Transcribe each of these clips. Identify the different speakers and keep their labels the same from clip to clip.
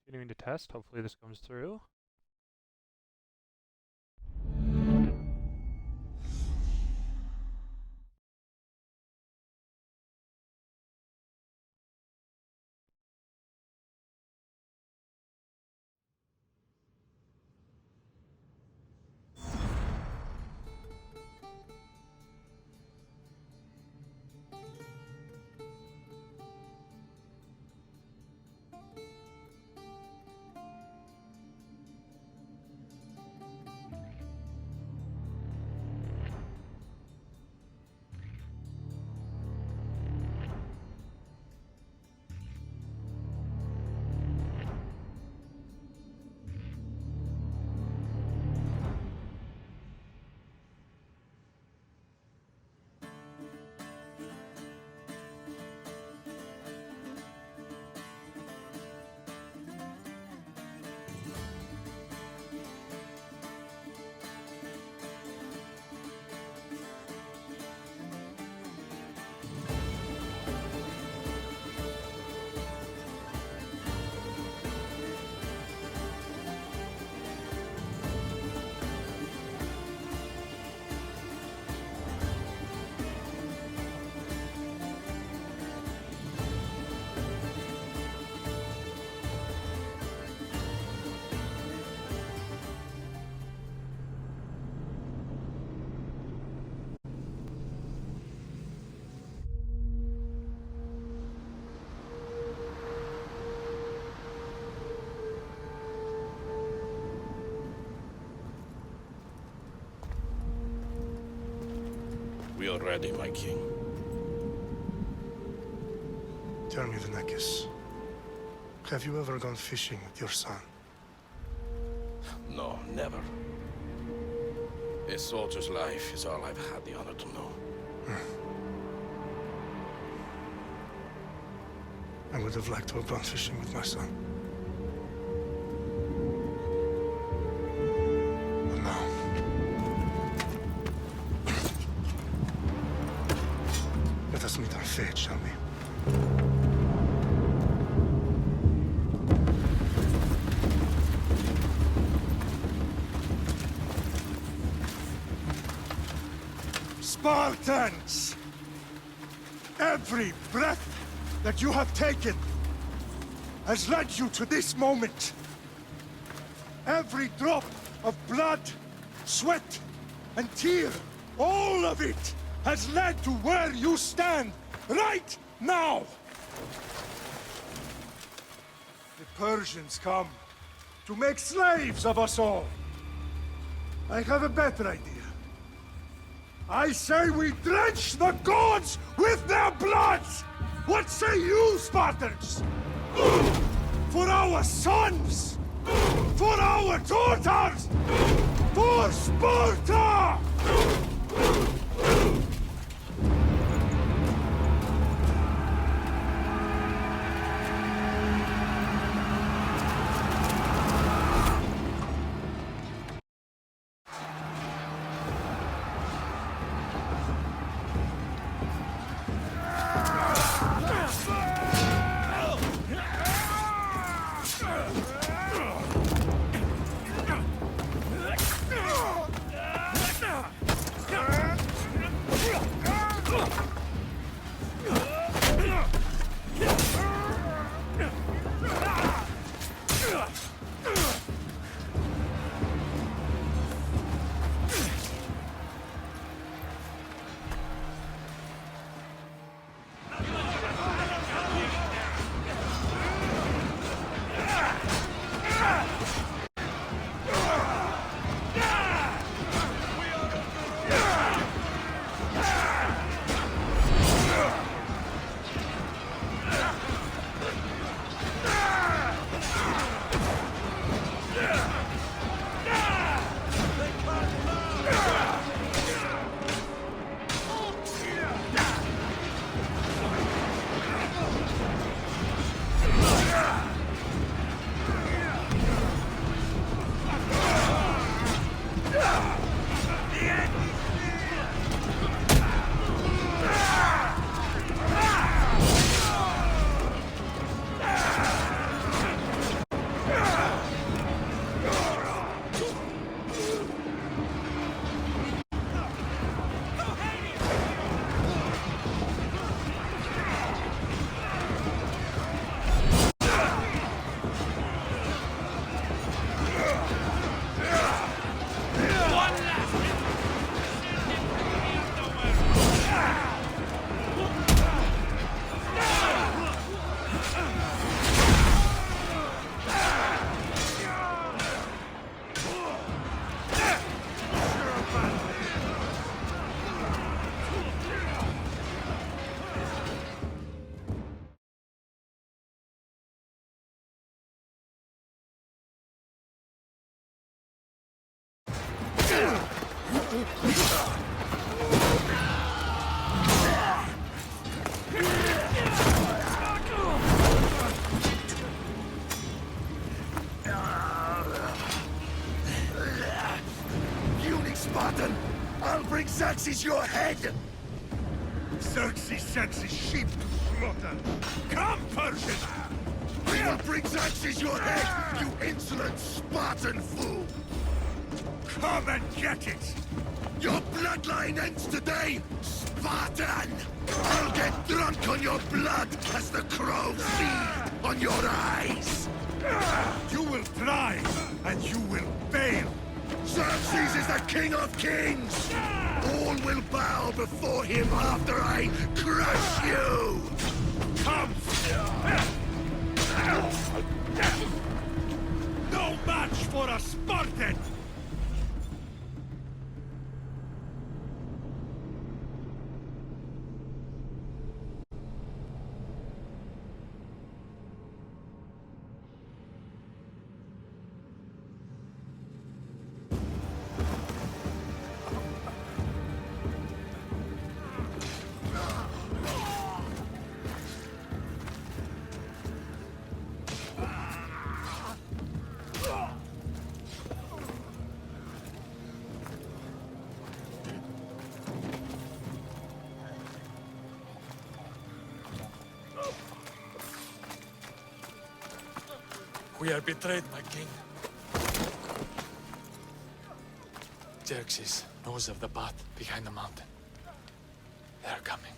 Speaker 1: Continuing to test. Hopefully this comes through.
Speaker 2: We are ready, my king.
Speaker 3: Tell me, Alexios, have you ever gone fishing with your son?
Speaker 2: No, never. A soldier's life is all I've had the honor to know.
Speaker 3: I would have liked to have gone fishing with my son. But now... Let us meet our fate, shall we? Spartans! Every breath that you have taken has led you to this moment. Every drop of blood, sweat, and tear, all of it has led to where you stand right now. The Persians come to make slaves of us all. I have a better idea. I say we drench the gods with their blood! What say you, Spartans? For our sons! For our daughters! For Sparta! Spartan! I'll bring Xerxes your head! Xerxes sends his sheep to slaughter. Come, Persian! I will bring Xerxes your head, you insolent Spartan fool! Come and get it! Your bloodline ends today, Spartan! I'll get drunk on your blood as the crows feed on your eyes! You will try, and you will fail! Xerxes is the king of kings! All will bow before him after I crush you! Come! No match for a Spartan!
Speaker 4: We are betrayed, my king. Xerxes knows of the path behind the mountain. They are coming.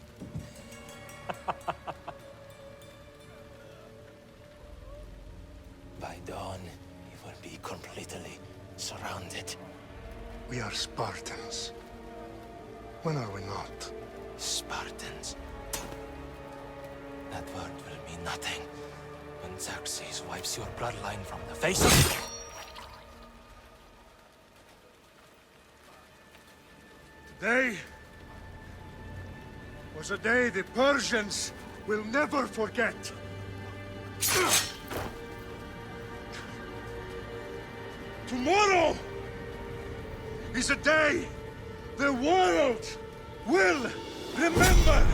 Speaker 5: By dawn, we will be completely surrounded.
Speaker 3: We are Spartans. When are we not?
Speaker 5: Spartans. That word will mean nothing when Xerxes wipes your bloodline from the face of...
Speaker 3: Today was a day the Persians will never forget. Tomorrow is a day the world will remember.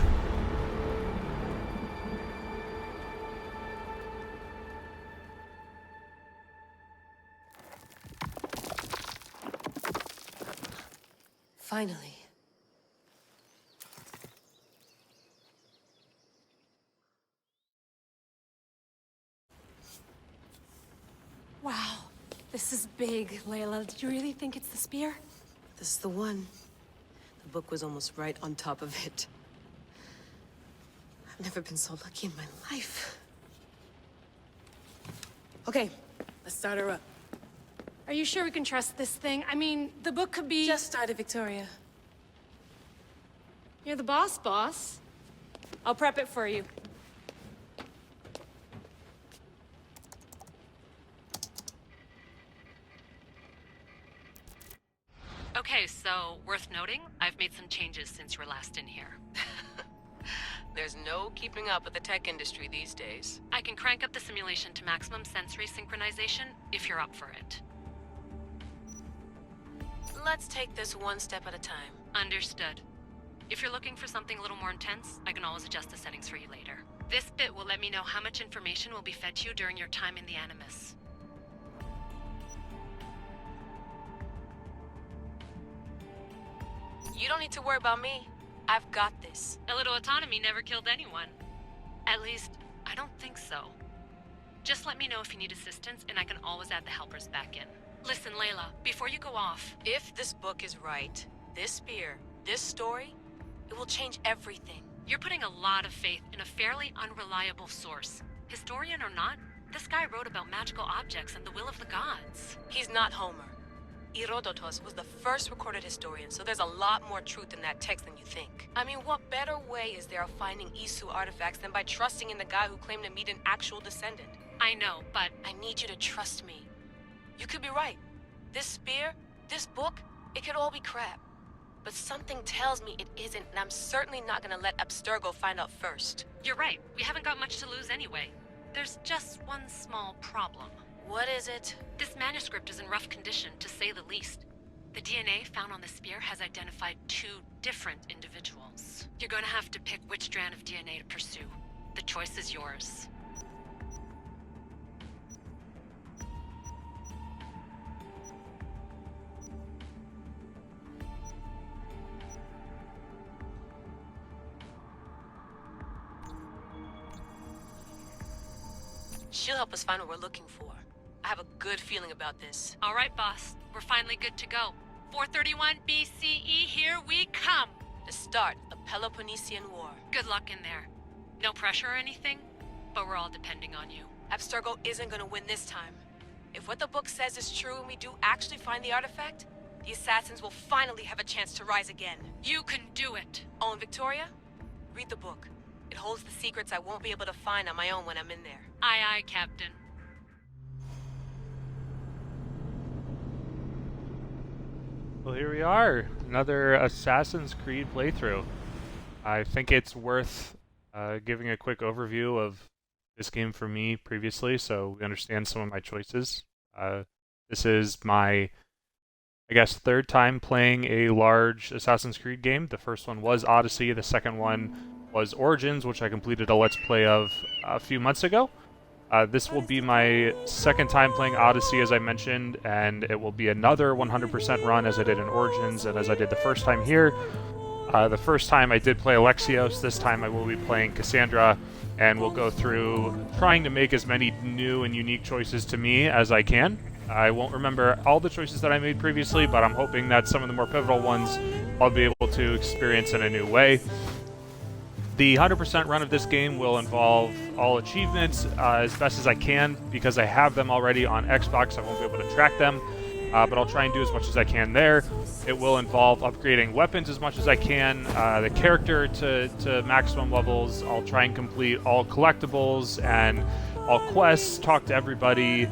Speaker 6: Finally. Wow, this is big, Layla. Did you really think it's the spear?
Speaker 7: This is the one. The book was almost right on top of it. I've never been so lucky in my life. Okay, let's start her up.
Speaker 6: Are you sure we can trust this thing? I mean, the book could be...
Speaker 7: Just started, Victoria.
Speaker 6: You're the boss. I'll prep it for you.
Speaker 8: Okay, so worth noting, I've made some changes since you were last in here.
Speaker 9: There's no keeping up with the tech industry these days.
Speaker 8: I can crank up the simulation to maximum sensory synchronization if you're up for it.
Speaker 9: Let's take this one step at a time.
Speaker 8: Understood. If you're looking for something a little more intense, I can always adjust the settings for you later. This bit will let me know how much information will be fed to you during your time in the Animus.
Speaker 9: You don't need to worry about me. I've got this.
Speaker 8: A little autonomy never killed anyone. At least, I don't think so. Just let me know if you need assistance, and I can always add the helpers back in. Listen, Layla, before you go off...
Speaker 9: If this book is right, this spear, this story, it will change everything.
Speaker 8: You're putting a lot of faith in a fairly unreliable source. Historian or not, this guy wrote about magical objects and the will of the gods.
Speaker 9: He's not Homer. Herodotus was the first recorded historian, so there's a lot more truth in that text than you think. I mean, what better way is there of finding Isu artifacts than by trusting in the guy who claimed to meet an actual descendant?
Speaker 8: I know, but...
Speaker 9: I need you to trust me. You could be right. This spear, this book, it could all be crap. But something tells me it isn't, and I'm certainly not gonna let Abstergo find out first.
Speaker 8: You're right. We haven't got much to lose anyway. There's just one small problem.
Speaker 9: What is it?
Speaker 8: This manuscript is in rough condition, to say the least. The DNA found on the spear has identified 2 different individuals. You're gonna have to pick which strand of DNA to pursue. The choice is yours.
Speaker 9: She'll help us find what we're looking for. I have a good feeling about this.
Speaker 8: All right, boss. We're finally good to go. 431 BCE, here we come!
Speaker 9: The start of the Peloponnesian War.
Speaker 8: Good luck in there. No pressure or anything, but we're all depending on you.
Speaker 9: Abstergo isn't gonna win this time. If what the book says is true and we do actually find the artifact, the assassins will finally have a chance to rise again.
Speaker 8: You can do it!
Speaker 9: Oh, and Victoria? Read the book. It holds the secrets I won't be able to find on my own when I'm in there.
Speaker 8: Aye, aye, Captain.
Speaker 1: Well, here we are, another Assassin's Creed playthrough. I think it's worth giving a quick overview of this game for me previously, so we understand some of my choices. This is my, I guess, 3rd time playing a large Assassin's Creed game. The first one was Odyssey, the second one was Origins, which I completed a Let's Play of a few months ago. This will be my 2nd time playing Odyssey, as I mentioned, and it will be another 100% run as I did in Origins and as I did the first time here. The first time I did play Alexios, this time I will be playing Kassandra, and we'll go through trying to make as many new and unique choices to me as I can. I won't remember all the choices that I made previously, but I'm hoping that some of the more pivotal ones I'll be able to experience in a new way. The 100% run of this game will involve all achievements as best as I can. Because I have them already on Xbox, I won't be able to track them, but I'll try and do as much as I can there. It will involve upgrading weapons as much as I can, the character to maximum levels. I'll try and complete all collectibles and all quests, talk to everybody,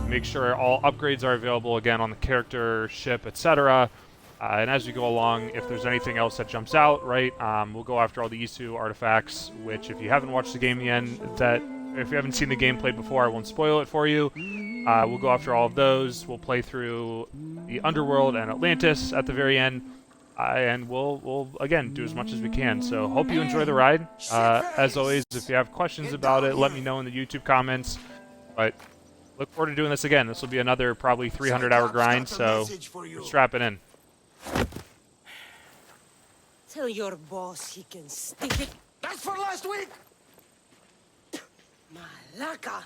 Speaker 1: make sure all upgrades are available again on the character, ship, etc. And as we go along, if there's anything else that jumps out, right, we'll go after all the Isu artifacts, which if you haven't watched the game yet, if you haven't seen the game played before, I won't spoil it for you. We'll go after all of those. We'll play through the Underworld and Atlantis at the very end, and we'll again do as much as we can. So hope you enjoy the ride. As always, if you have questions about it, let me know in the YouTube comments. But look forward to doing this again. This will be another probably 300-hour grind, so strap it in.
Speaker 7: Tell your boss he can stick it.
Speaker 3: That's for last week!
Speaker 7: Malaka!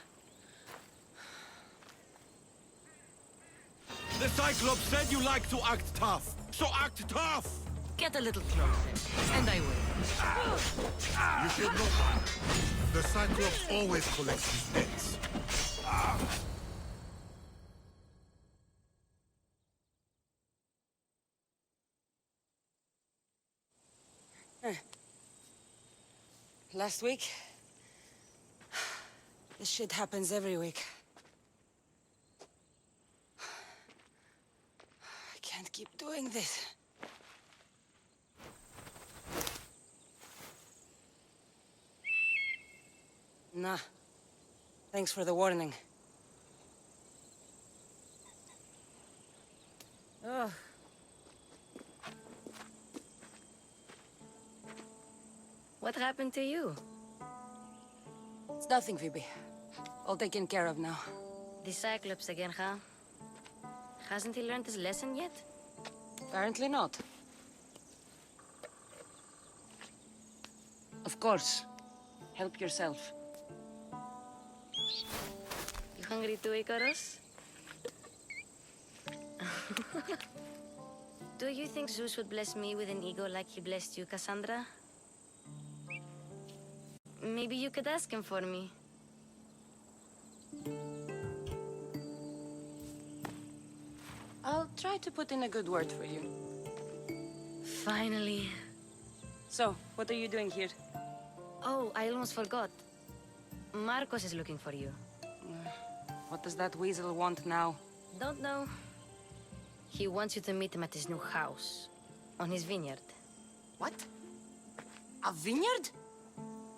Speaker 3: The Cyclops said you like to act tough, so act tough!
Speaker 7: Get a little closer, and I will.
Speaker 3: You should know. The Cyclops always collects his debts.
Speaker 7: Last week? This shit happens every week. I can't keep doing this. Nah. Thanks for the warning. Ugh.
Speaker 9: What happened to you?
Speaker 7: It's nothing, Phoebe. All taken care of now.
Speaker 9: The Cyclops again, huh? Hasn't he learned his lesson yet?
Speaker 7: Apparently not. Of course. Help yourself.
Speaker 9: You hungry too, Icarus? Do you think Zeus would bless me with an ego like he blessed you, Kassandra? Maybe you could ask him for me.
Speaker 7: I'll try to put in a good word for you.
Speaker 9: Finally.
Speaker 7: So, what are you doing here?
Speaker 9: Oh, I almost forgot. Marcos is looking for you.
Speaker 7: What does that weasel want now?
Speaker 9: Don't know. He wants you to meet him at his new house. On his vineyard.
Speaker 7: What? A vineyard?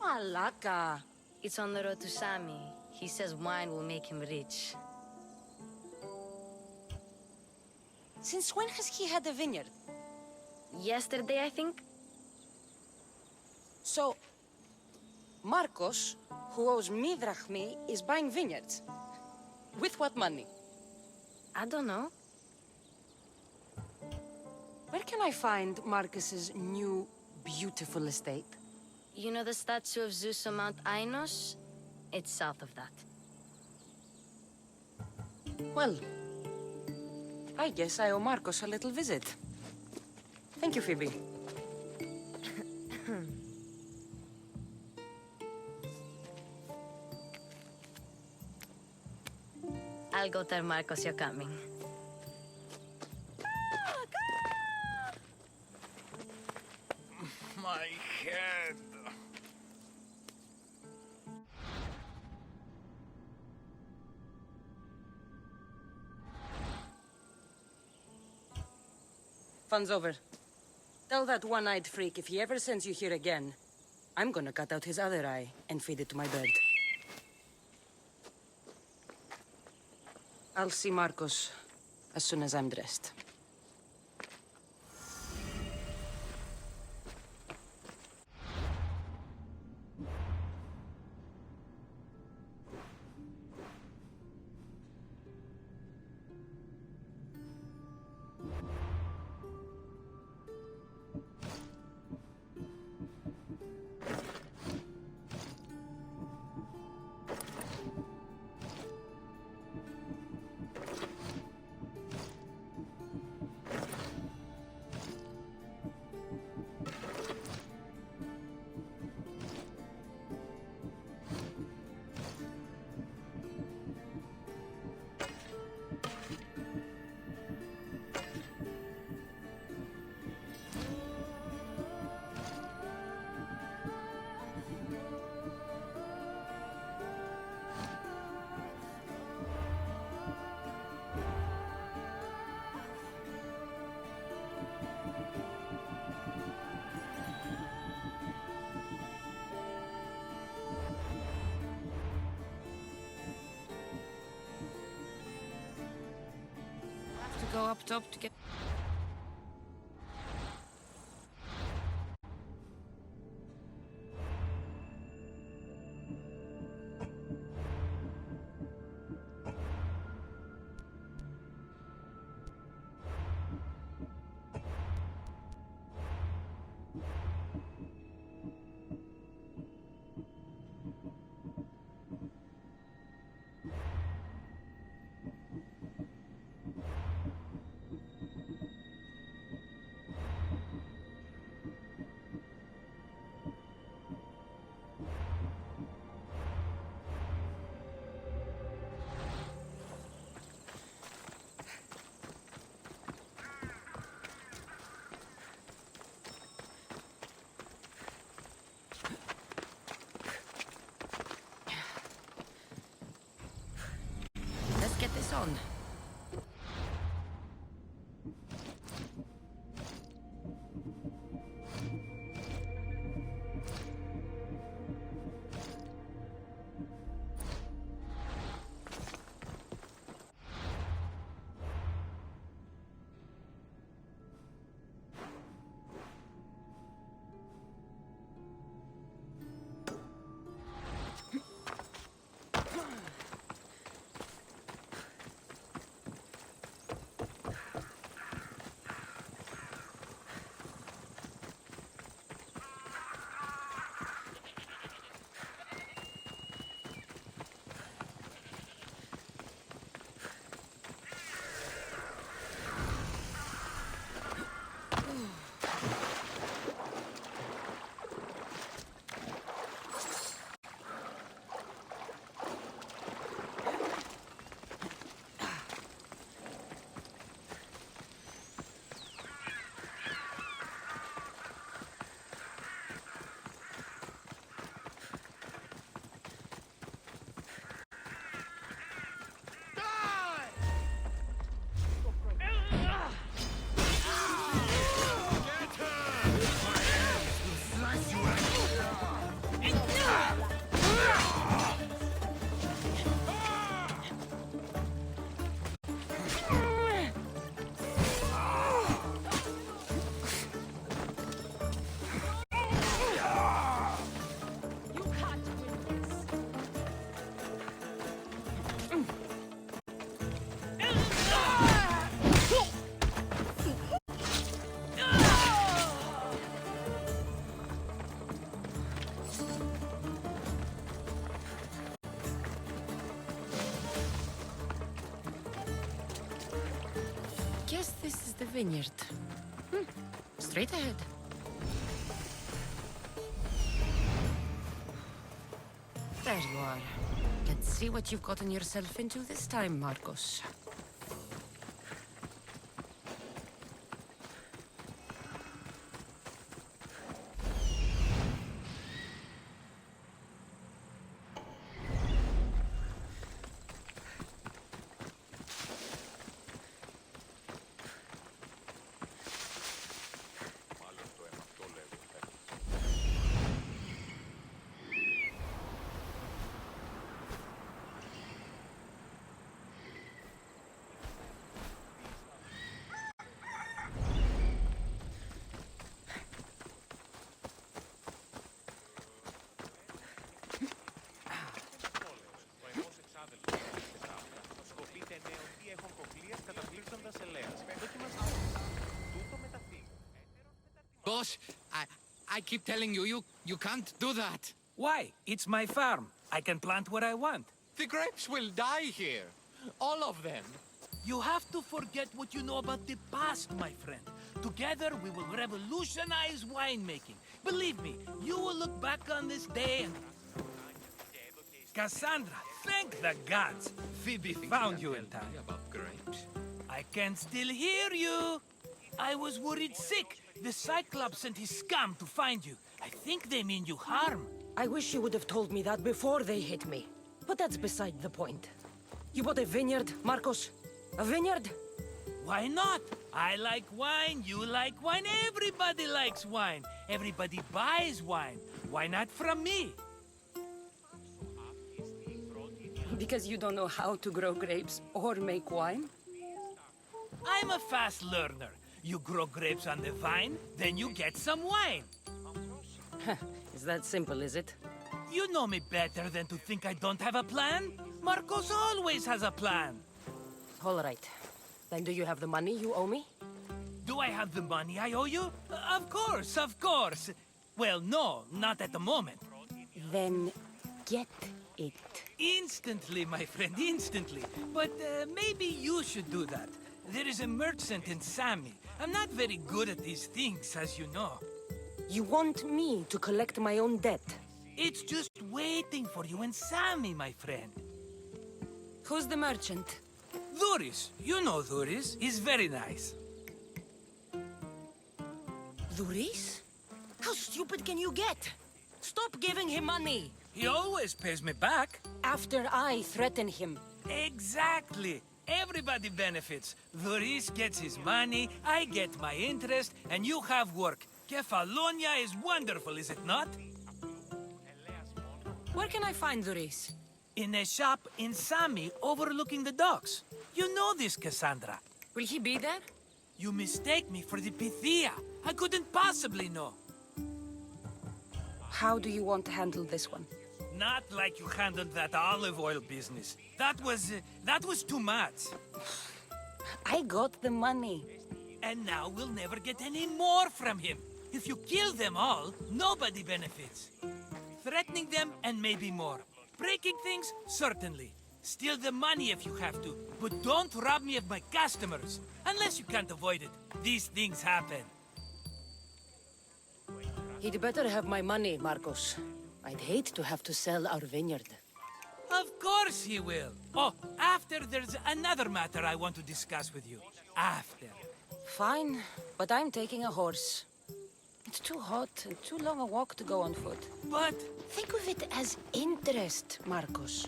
Speaker 7: Malaka.
Speaker 9: It's on the road to Sami. He says wine will make him rich. Since when has he had a vineyard?
Speaker 10: Yesterday, I think?
Speaker 9: So, Marcos, who owes me drachmi, is buying vineyards. With what money?
Speaker 10: I don't know.
Speaker 9: Where can I find Marcus's new, beautiful estate?
Speaker 10: You know the statue of Zeus on Mount Ainos? It's south of that.
Speaker 9: Well, I guess I owe Marcos a little visit. Thank you, Phoebe.
Speaker 10: I'll go tell Marcos you're coming.
Speaker 2: My head.
Speaker 9: Fun's over. Tell that one-eyed freak if he ever sends you here again, I'm gonna cut out his other eye and feed it to my bird. I'll see Marcos as soon as I'm dressed.
Speaker 10: To go up top to get... Let's get this on.
Speaker 9: guess this is the vineyard. Straight ahead. There you are. Let's see what you've gotten yourself into this time, Marcos.
Speaker 11: Boss, I keep telling you, you can't do that.
Speaker 12: Why? It's my farm. I can plant what I want.
Speaker 11: The grapes will die here. All of them.
Speaker 12: You have to forget what you know about the past, my friend. Together, we will revolutionize winemaking. Believe me, you will look back on this day and... Kassandra, thank the gods! Phoebe found you in time.
Speaker 11: About grapes?
Speaker 12: I can still hear you! I was worried sick. The Cyclops sent his scum to find you. I think they mean you harm.
Speaker 7: I wish you would have told me that before they hit me. But that's beside the point. You bought a vineyard, Marcos? A vineyard?
Speaker 12: Why not? I like wine, you like wine, everybody likes wine. Everybody buys wine. Why not from me?
Speaker 7: Because you don't know how to grow grapes or make wine?
Speaker 12: I'm a fast learner. You grow grapes on the vine, then you get some wine.
Speaker 7: Is that simple, is it?
Speaker 12: You know me better than to think I don't have a plan. Marcos always has a plan.
Speaker 7: All right. Then do you have the money you owe me?
Speaker 12: Do I have the money I owe you? Of course, of course. Well, no, not at the moment.
Speaker 7: Then get it.
Speaker 12: Instantly, my friend, instantly. But maybe you should do that. There is a merchant in Sami. I'm not very good at these things, as you know.
Speaker 7: You want me to collect my own debt?
Speaker 12: It's just waiting for you in Sami, my friend.
Speaker 7: Who's the merchant?
Speaker 12: Duris. You know Duris. He's very nice.
Speaker 7: Duris? How stupid can you get? Stop giving him money!
Speaker 12: He always pays me back.
Speaker 7: After I threaten him.
Speaker 12: Exactly. Everybody benefits. Duris gets his money, I get my interest, and you have work. Kefalonia is wonderful, is it not?
Speaker 7: Where can I find Duris?
Speaker 12: In a shop in Sami, overlooking the docks. You know this, Kassandra.
Speaker 7: Will he be there?
Speaker 12: You mistake me for the Pythia. I couldn't possibly know.
Speaker 7: How do you want to handle this one?
Speaker 12: Not like you handled that olive oil business. That was too much.
Speaker 7: I got the money.
Speaker 12: And now we'll never get any more from him. If you kill them all, nobody benefits. Threatening them, and maybe more. Breaking things, certainly. Steal the money if you have to, but don't rob me of my customers. Unless you can't avoid it. These things happen.
Speaker 7: He'd better have my money, Marcos. I'd hate to have to sell our vineyard.
Speaker 12: Of course he will. Oh, after there's another matter I want to discuss with you. After.
Speaker 7: Fine, but I'm taking a horse. It's too hot and too long a walk to go on foot.
Speaker 12: But...
Speaker 7: think of it as interest, Marcos.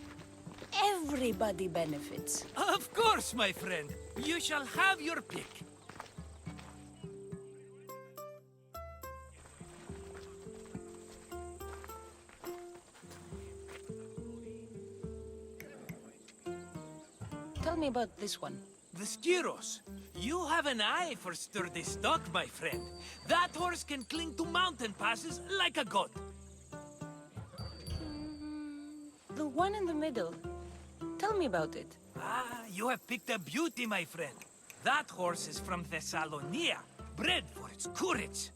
Speaker 7: Everybody benefits.
Speaker 12: Of course, my friend. You shall have your pick.
Speaker 7: Tell me about this one.
Speaker 12: The Skiros. You have an eye for sturdy stock, my friend. That horse can cling to mountain passes like a goat.
Speaker 7: The one in the middle. Tell me about it.
Speaker 12: Ah, you have picked a beauty, my friend. That horse is from Thessalonia, bred for its courage.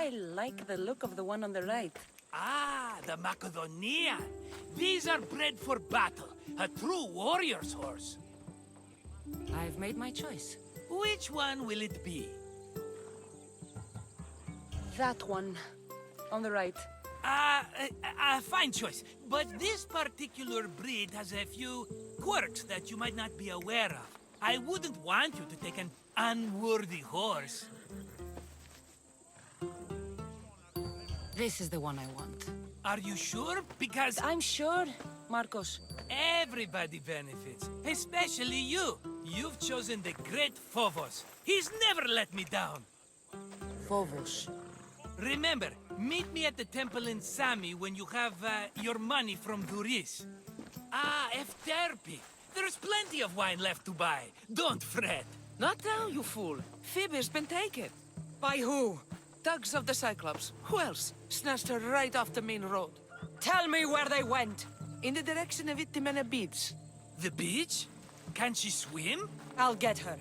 Speaker 7: I like the look of the one on the right.
Speaker 12: Ah, the Macedonian. These are bred for battle, a true warrior's horse.
Speaker 7: I've made my choice.
Speaker 12: Which one will it be?
Speaker 7: That one. On the right.
Speaker 12: Fine choice. But this particular breed has a few quirks that you might not be aware of. I wouldn't want you to take an unworthy horse.
Speaker 7: This is the one I want.
Speaker 12: Are you sure? Because
Speaker 7: I'm sure, Marcos.
Speaker 12: everybody benefits, especially you. You've chosen the great Phobos. He's never let me down.
Speaker 7: Phobos.
Speaker 12: Remember, meet me at the temple in Sami when you have your money from Duris. Ah, Efterpi. There's plenty of wine left to buy. Don't fret.
Speaker 13: Not now, you fool. Phoebe's been taken.
Speaker 7: By who?
Speaker 13: Thugs of the Cyclops. Who else? Snatched her right off the main road.
Speaker 7: Tell me where they went.
Speaker 13: In the direction of Itimena Beach.
Speaker 12: The beach? Can she swim?
Speaker 7: I'll get her.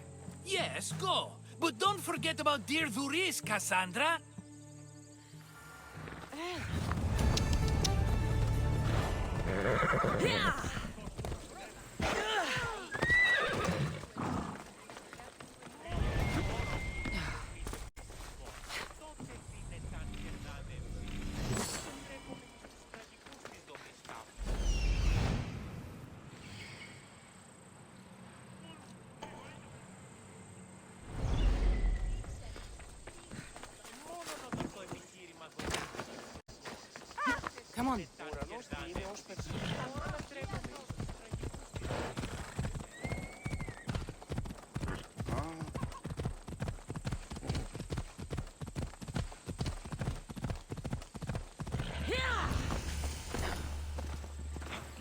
Speaker 12: Yes, go. But don't forget about dear Duris, Kassandra.
Speaker 7: Come on.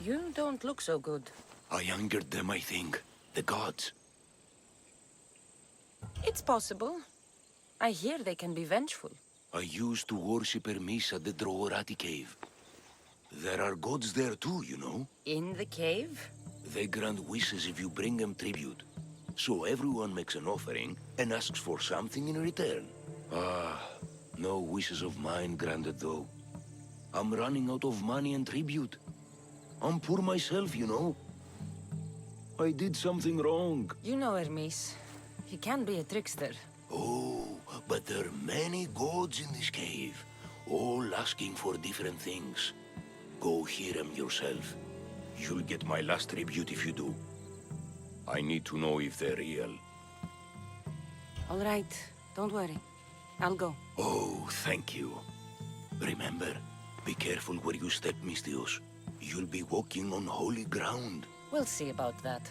Speaker 7: You don't look so good.
Speaker 2: I angered them, I think. The gods.
Speaker 7: It's possible. I hear they can be vengeful.
Speaker 2: I used to worship Hermes at the Droorati cave. There are gods there too, you know.
Speaker 7: In the cave?
Speaker 2: They grant wishes if you bring them tribute. So everyone makes an offering and asks for something in return. Ah, no wishes of mine granted though. I'm running out of money and tribute. I'm poor myself, you know. I did something wrong.
Speaker 7: You know Hermes. He can be a trickster.
Speaker 2: Oh, but there are many gods in this cave, all asking for different things. Go hear them yourself. You'll get my last tribute if you do. I need to know if they're real.
Speaker 7: All right. Don't worry. I'll go.
Speaker 2: Oh, thank you. Remember, be careful where you step, Mistios. You'll be walking on holy ground.
Speaker 7: We'll see about that.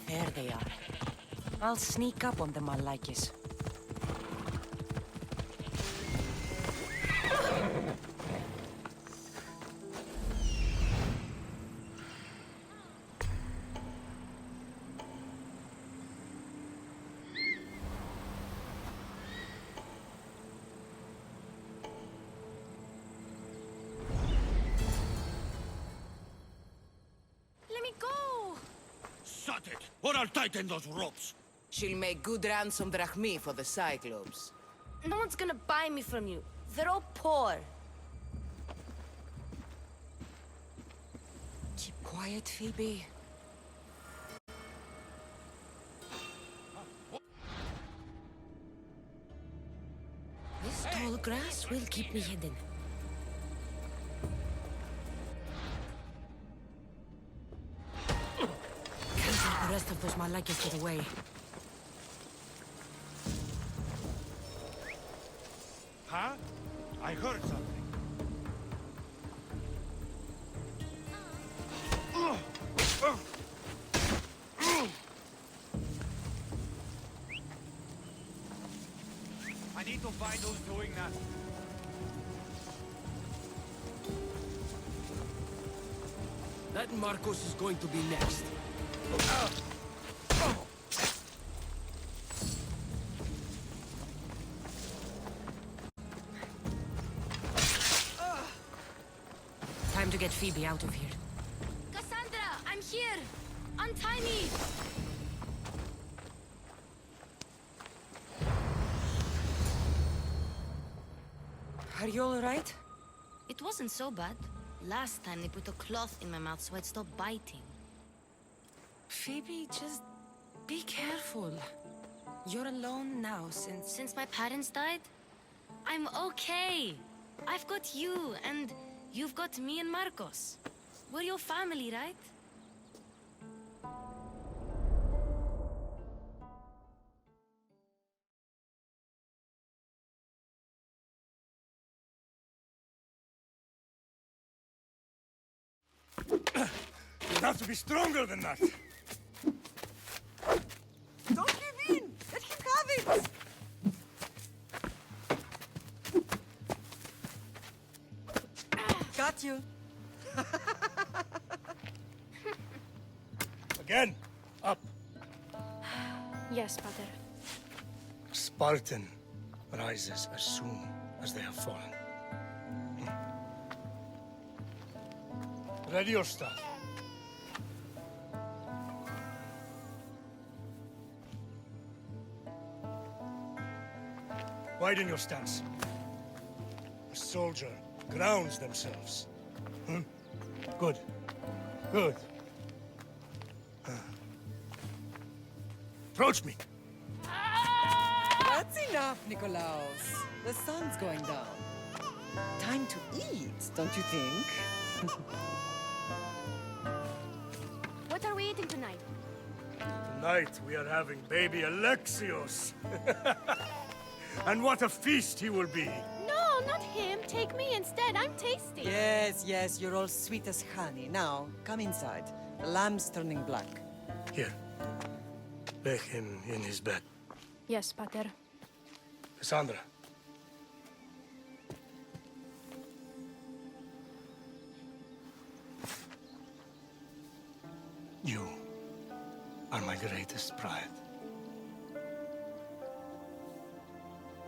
Speaker 7: There they are. I'll sneak up on them, Alexios.
Speaker 6: Let me go!
Speaker 11: Shut it, or I'll tighten those ropes.
Speaker 13: She'll make good ransom drachmi for the Cyclops.
Speaker 10: No one's gonna buy me from you. They're all poor.
Speaker 7: Keep quiet, Phoebe. This tall grass will keep me hidden. Can't let the rest of those Malakas get away.
Speaker 3: Huh? I heard something. I need to find who's doing that.
Speaker 12: That Marcos is going to be next.
Speaker 7: Time to get Phoebe out of here.
Speaker 10: Cassandra, I'm here! Untie me!
Speaker 7: Are you alright?
Speaker 10: It wasn't so bad. Last time they put a cloth in my mouth so I'd stop biting.
Speaker 7: Phoebe, just be careful. You're alone now since...
Speaker 10: Since my parents died? I'm okay. I've got you, and you've got me and Marcos. We're your family, right?
Speaker 3: You'll have to be stronger than that.
Speaker 13: Don't give in! Let him have it! Got you.
Speaker 3: Again, up.
Speaker 6: Yes, Pater.
Speaker 3: Spartan rises as soon as they have fallen. Ready your staff. Widen your stance. A soldier grounds themselves. Good. Good. Approach me.
Speaker 13: That's enough, Nikolaos. The sun's going down. Time to eat, don't you think?
Speaker 6: What are we eating tonight?
Speaker 3: Tonight we are having baby Alexios. And what a feast he will be.
Speaker 6: No, not him. Take me instead. I'm tasty.
Speaker 13: Yes, yes, you're all sweet as honey. Now, come inside. The lamb's turning black.
Speaker 3: Here. Lay him in his bed.
Speaker 6: Yes, Pater.
Speaker 3: Kassandra. You are my greatest pride.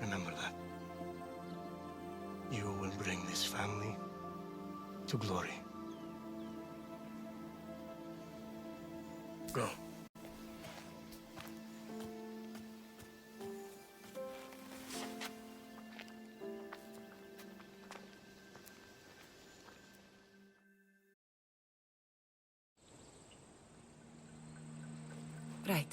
Speaker 3: Remember that. You will bring this family to glory. Go.
Speaker 7: Right.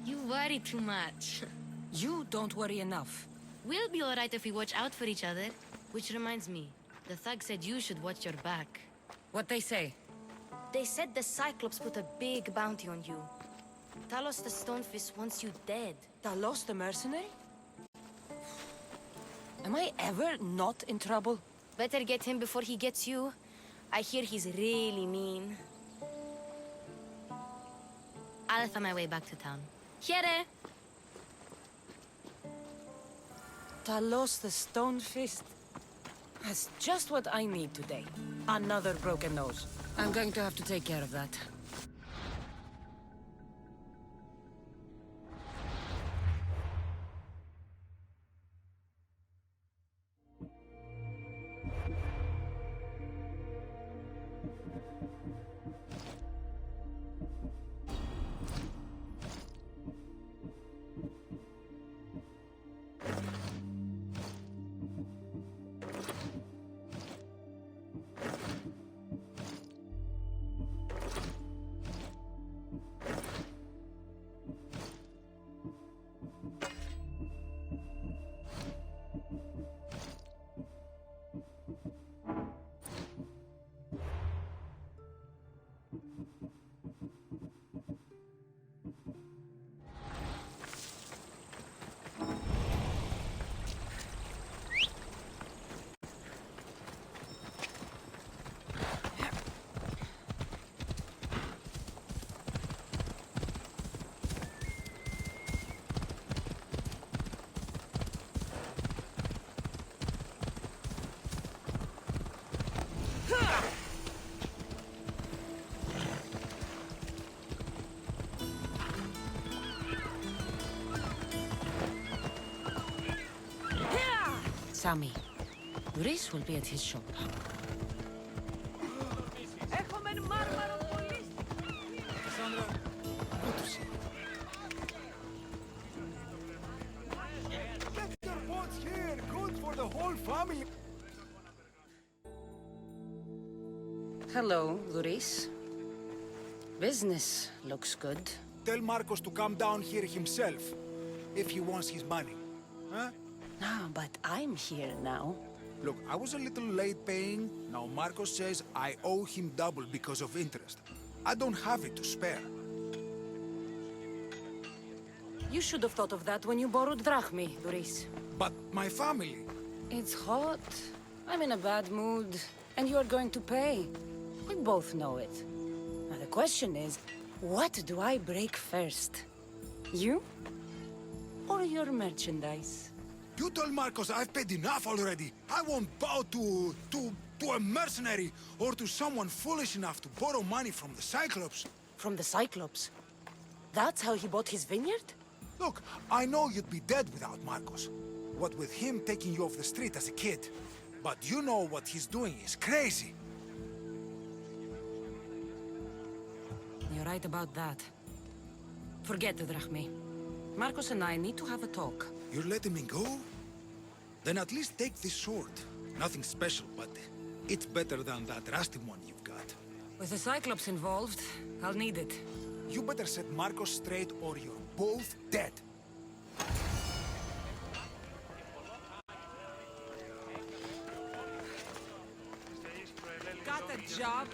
Speaker 10: You worry too much.
Speaker 7: You don't worry enough.
Speaker 10: We'll be alright if we watch out for each other. Which reminds me, the thug said you should watch your back.
Speaker 7: What they say?
Speaker 10: They said the Cyclops put a big bounty on you. Talos the Stonefist wants you dead.
Speaker 7: Talos the mercenary? Am I ever not in trouble?
Speaker 10: Better get him before he gets you. I hear he's really mean. I'll find my way back to town. Here!
Speaker 7: Talos the Stonefist? That's just what I need today. Another broken nose. I'm going to have to take care of that. Sammy. Reese will be at his shop.
Speaker 3: Kassandra, good to see you. Get your boats here. Good for the whole family.
Speaker 7: Hello, Luis. Business looks good.
Speaker 3: Tell Marcos to come down here himself, if he wants his money. Huh?
Speaker 7: Ah, but I'm here now.
Speaker 3: Look, I was a little late paying. Now Marcos says I owe him double because of interest. I don't have it to spare.
Speaker 7: You should have thought of that when you borrowed drachmi, Luis.
Speaker 3: But my family...
Speaker 7: It's hot. I'm in a bad mood. And you are going to pay. We both know it. Now the question is, what do I break first? You? Or your merchandise?
Speaker 3: You told Marcos I've paid enough already. I won't bow to a mercenary or to someone foolish enough to borrow money from the Cyclops.
Speaker 7: From the Cyclops? That's how he bought his vineyard?
Speaker 3: Look, I know you'd be dead without Marcos. What with him taking you off the street as a kid. But you know what he's doing is crazy.
Speaker 7: You're right about that. Forget the drachmi. Marcos and I need to have a talk.
Speaker 3: You're letting me go? Then at least take this sword. Nothing special, but it's better than that rusty one you've got.
Speaker 7: With the Cyclops involved, I'll need it.
Speaker 3: You better set Marcos straight or you're both dead.
Speaker 12: Got a job?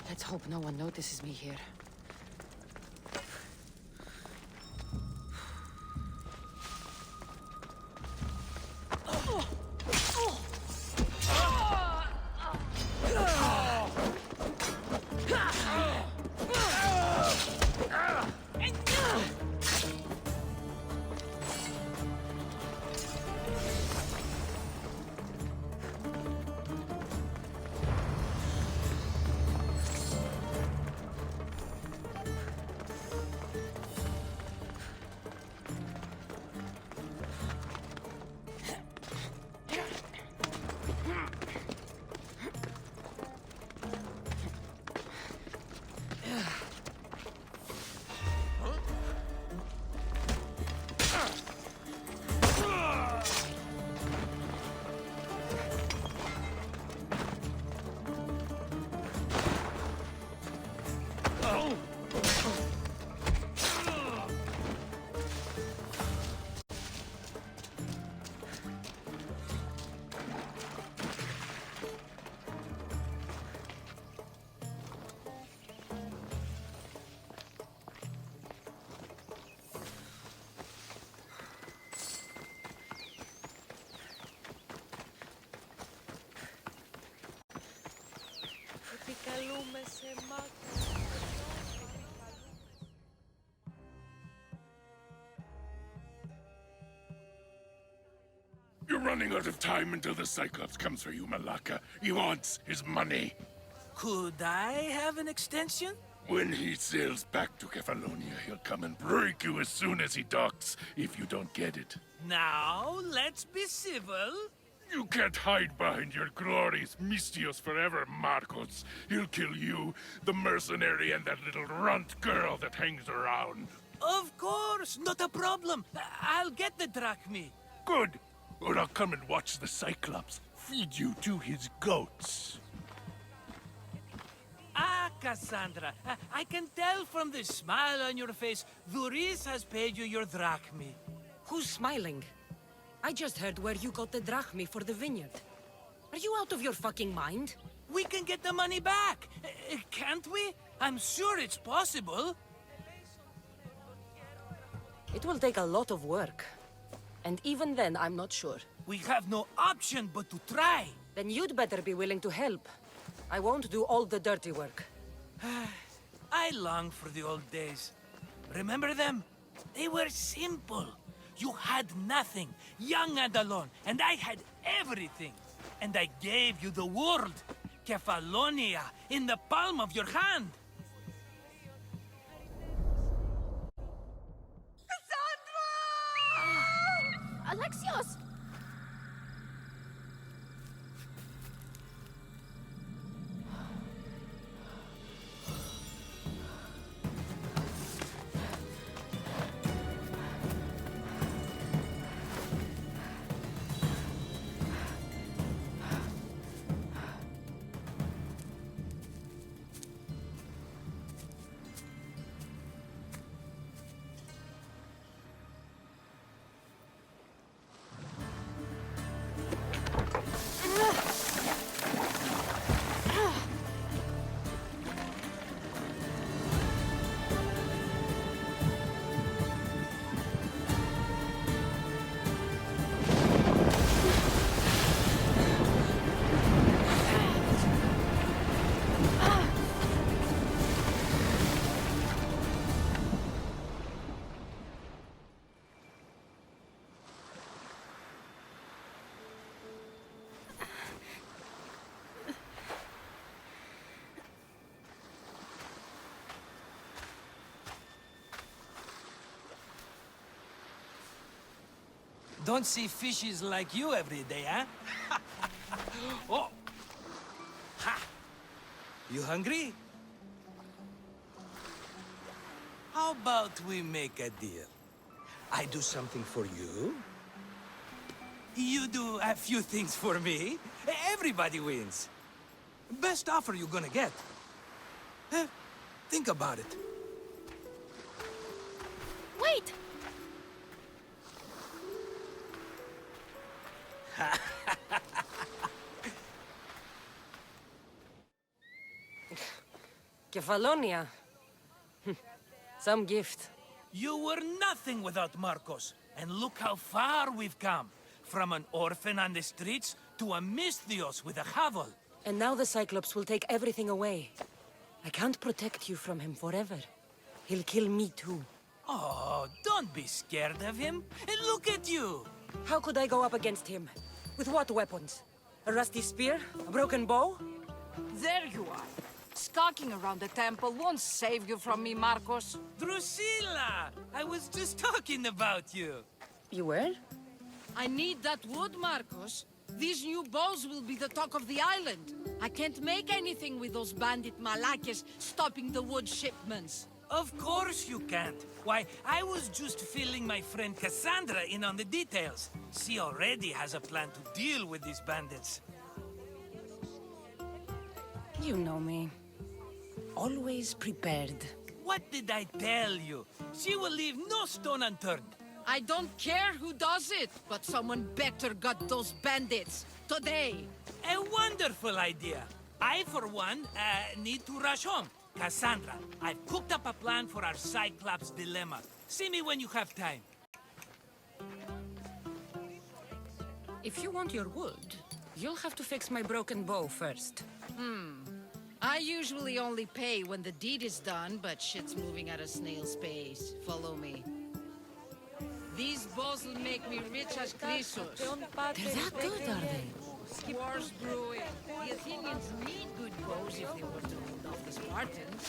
Speaker 7: Let's hope no one notices me here.
Speaker 14: You're running out of time until the Cyclops comes for you, Malaka. He wants his money.
Speaker 12: Could I have an extension?
Speaker 14: When he sails back to Kefalonia, he'll come and break you as soon as he docks, if you don't get it.
Speaker 12: Now, let's be civil.
Speaker 14: You can't hide behind your glorious Mistios forever, Marcos. He'll kill you, the mercenary, and that little runt girl that hangs around.
Speaker 12: Of course, not a problem. I'll get the drachmi.
Speaker 14: Good. Or I'll come and watch the Cyclops feed you to his goats.
Speaker 12: Ah, Kassandra, I can tell from the smile on your face, Duris has paid you your drachmi.
Speaker 7: Who's smiling? I just heard where you got the drachmi for the vineyard. Are you out of your fucking mind?
Speaker 12: We can get the money back, can't we? I'm sure it's possible.
Speaker 7: It will take a lot of work. And even then, I'm not sure.
Speaker 12: We have no option but to try.
Speaker 7: Then you'd better be willing to help. I won't do all the dirty work.
Speaker 12: I long for the old days. Remember them? They were simple. You had nothing, young and alone, and I had everything. And I gave you the world, Kefalonia, in the palm of your hand.
Speaker 6: Alexios!
Speaker 12: Don't see fishes like you every day, huh? Oh! Ha! You hungry? How about we make a deal? I do something for you. You do a few things for me. Everybody wins. Best offer you're gonna get. Think about it.
Speaker 6: Wait!
Speaker 7: Kefalonia. Some gift.
Speaker 12: You were nothing without Marcos, and look how far we've come. From an orphan on the streets to a Mistios with a hovel.
Speaker 7: And now the Cyclops will take everything away. I can't protect you from him forever. He'll kill me too.
Speaker 12: Oh, don't be scared of him. And look at you.
Speaker 7: How could I go up against him? With what weapons? A rusty spear? A broken bow?
Speaker 15: There you are. Skulking around the temple won't save you from me, Marcos.
Speaker 12: Drusilla! I was just talking about you.
Speaker 7: You were?
Speaker 15: I need that wood, Marcos. These new bows will be the talk of the island. I can't make anything with those bandit malakes stopping the wood shipments.
Speaker 12: Of course you can't. Why, I was just filling my friend Kassandra in on the details. She already has a plan to deal with these bandits.
Speaker 7: You know me. Always prepared.
Speaker 12: What did I tell you? She will leave no stone unturned.
Speaker 15: I don't care who does it, but someone better got those bandits. Today.
Speaker 12: A wonderful idea. I, for one, need to rush home. Kassandra, I've cooked up a plan for our Cyclops dilemma. See me when you have time.
Speaker 7: If you want your wood, you'll have to fix my broken bow first.
Speaker 15: I usually only pay when the deed is done, but shit's moving at a snail's pace. Follow me. These bows will make me rich as Chrysos.
Speaker 7: They're that good, are they?
Speaker 15: Wars brewing. The Athenians need good bows if they were to hold off the Spartans.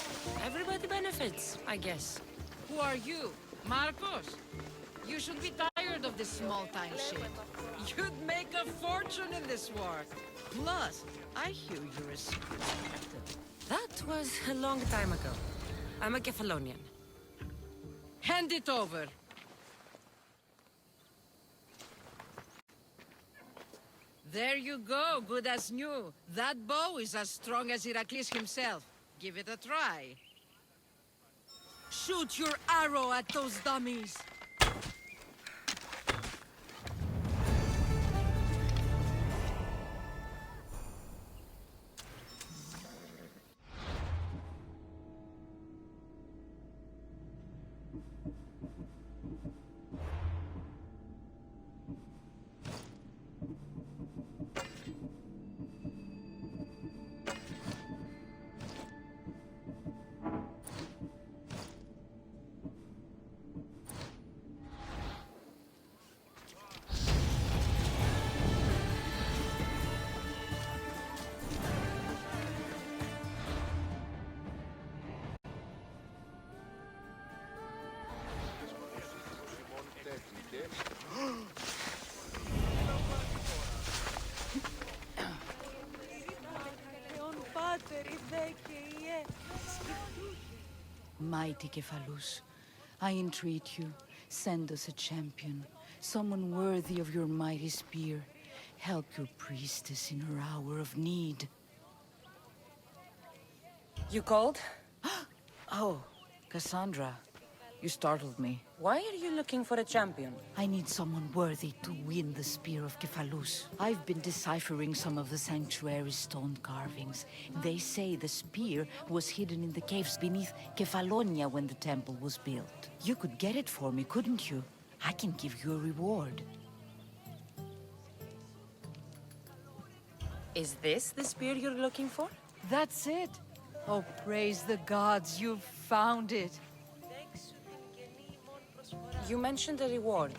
Speaker 7: Everybody benefits, I guess.
Speaker 15: Who are you? Marcos? You should be tired of this small-time shit. You'd make a fortune in this war. Plus, I hear you're a secret captain.
Speaker 7: That was a long time ago. I'm a Kephalonian.
Speaker 15: Hand it over. There you go, good as new. That bow is as strong as Heracles himself. Give it a try. Shoot your arrow at those dummies.
Speaker 16: Mighty Cephalus, I entreat you, send us a champion, someone worthy of your mighty spear. Help your priestess in her hour of need.
Speaker 7: You called?
Speaker 16: Oh, Kassandra, you startled me.
Speaker 7: Why are you looking for a champion?
Speaker 16: I need someone worthy to win the spear of Cephalus. I've been deciphering some of the sanctuary's stone carvings. They say the spear was hidden in the caves beneath Kefalonia when the temple was built. You could get it for me, couldn't you? I can give you a reward.
Speaker 7: Is this the spear you're looking for?
Speaker 16: That's it. Oh, praise the gods, you've found it.
Speaker 7: You mentioned a reward.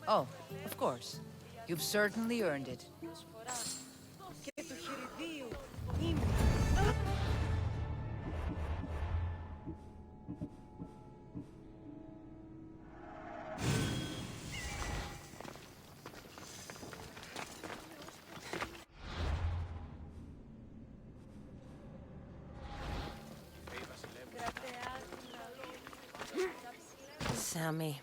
Speaker 16: Oh, of course. You've certainly earned it.
Speaker 7: Sammy.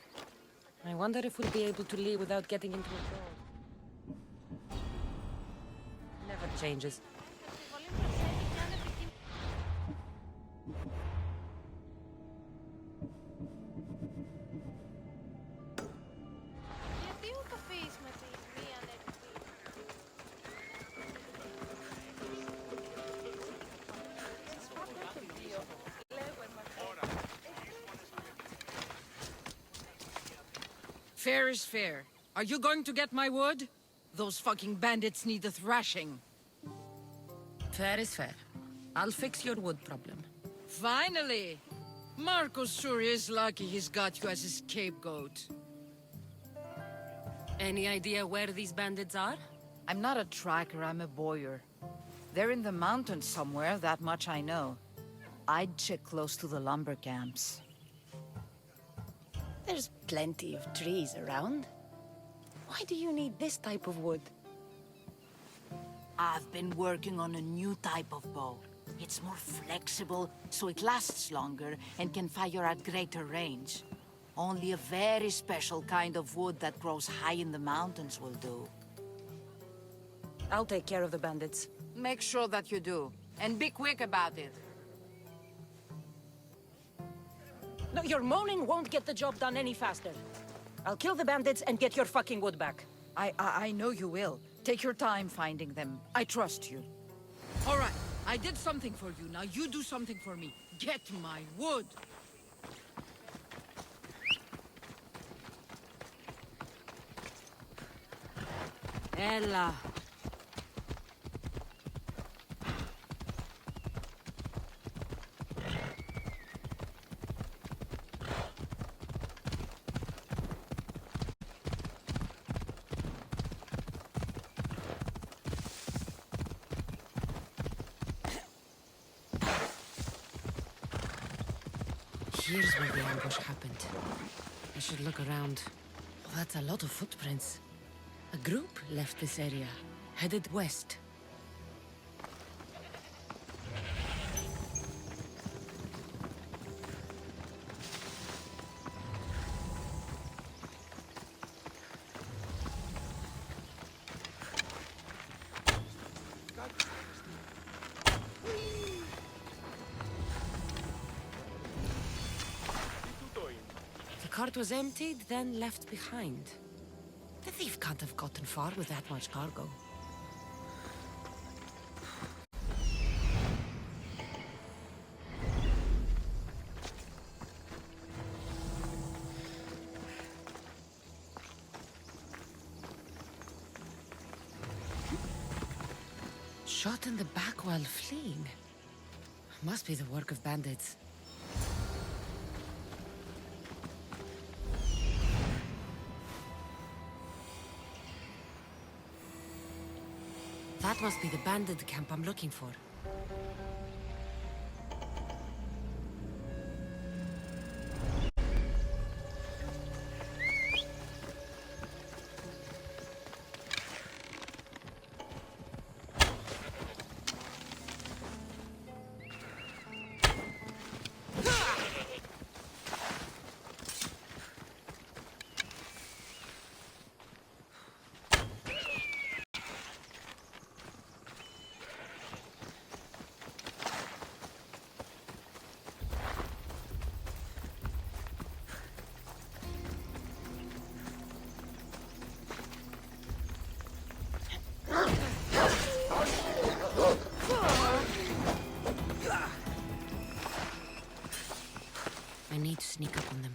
Speaker 7: I wonder if we'll be able to leave without getting into a brawl. Never changes.
Speaker 15: Fair is fair. Are you going to get my wood? Those fucking bandits need a thrashing.
Speaker 7: Fair is fair. I'll fix your wood problem.
Speaker 15: Finally! Marcos sure is lucky he's got you as his scapegoat.
Speaker 7: Any idea where these bandits are?
Speaker 16: I'm not a tracker, I'm a boyer. They're in the mountains somewhere, that much I know. I'd check close to the lumber camps.
Speaker 7: There's plenty of trees around. Why do you need this type of wood?
Speaker 16: I've been working on a new type of bow. It's more flexible, so it lasts longer and can fire at greater range. Only a very special kind of wood that grows high in the mountains will do.
Speaker 7: I'll take care of the bandits.
Speaker 16: Make sure that you do. And be quick about it.
Speaker 7: No, your moaning won't get the job done any faster. I'll kill the bandits and get your fucking wood back.
Speaker 16: I know you will. Take your time finding them. I trust you.
Speaker 15: All right, I did something for you. Now you do something for me. Get my wood. Ella.
Speaker 9: Here's where the ambush happened. I should look around. Oh, that's a lot of footprints. A group left this area, headed west. The cart was emptied, then left behind. The thief can't have gotten far with that much cargo. Shot in the back while fleeing. Must be the work of bandits. That must be the bandit camp I'm looking for. I need to sneak up on them.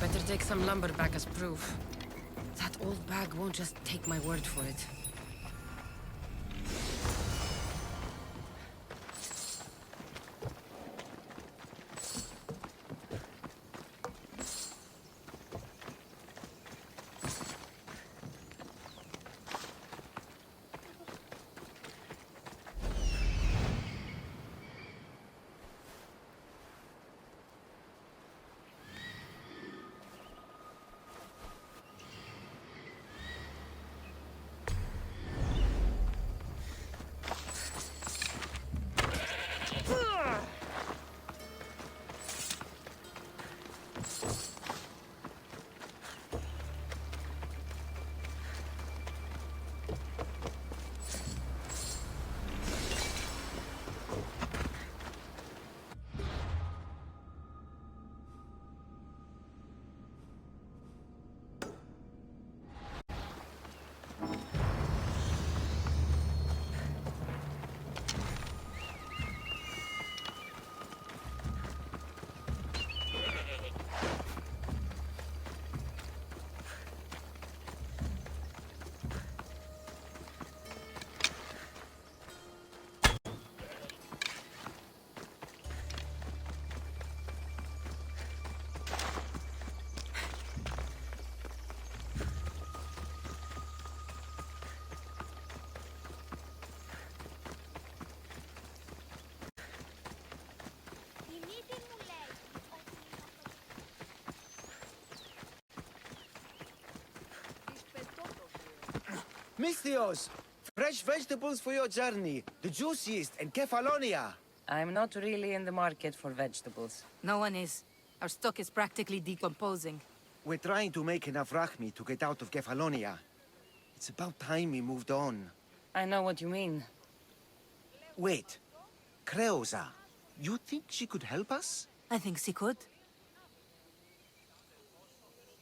Speaker 9: Better take some lumber back as proof. That old bag won't just take my word for it.
Speaker 17: Misthios! Fresh vegetables for your journey. The juiciest in Kefalonia.
Speaker 7: I'm not really in the market for vegetables.
Speaker 16: No one is. Our stock is practically decomposing.
Speaker 17: We're trying to make enough rachmi to get out of Kefalonia. It's about time we moved on.
Speaker 7: I know what you mean.
Speaker 17: Wait. Creosa. You think she could help us?
Speaker 16: I think she could.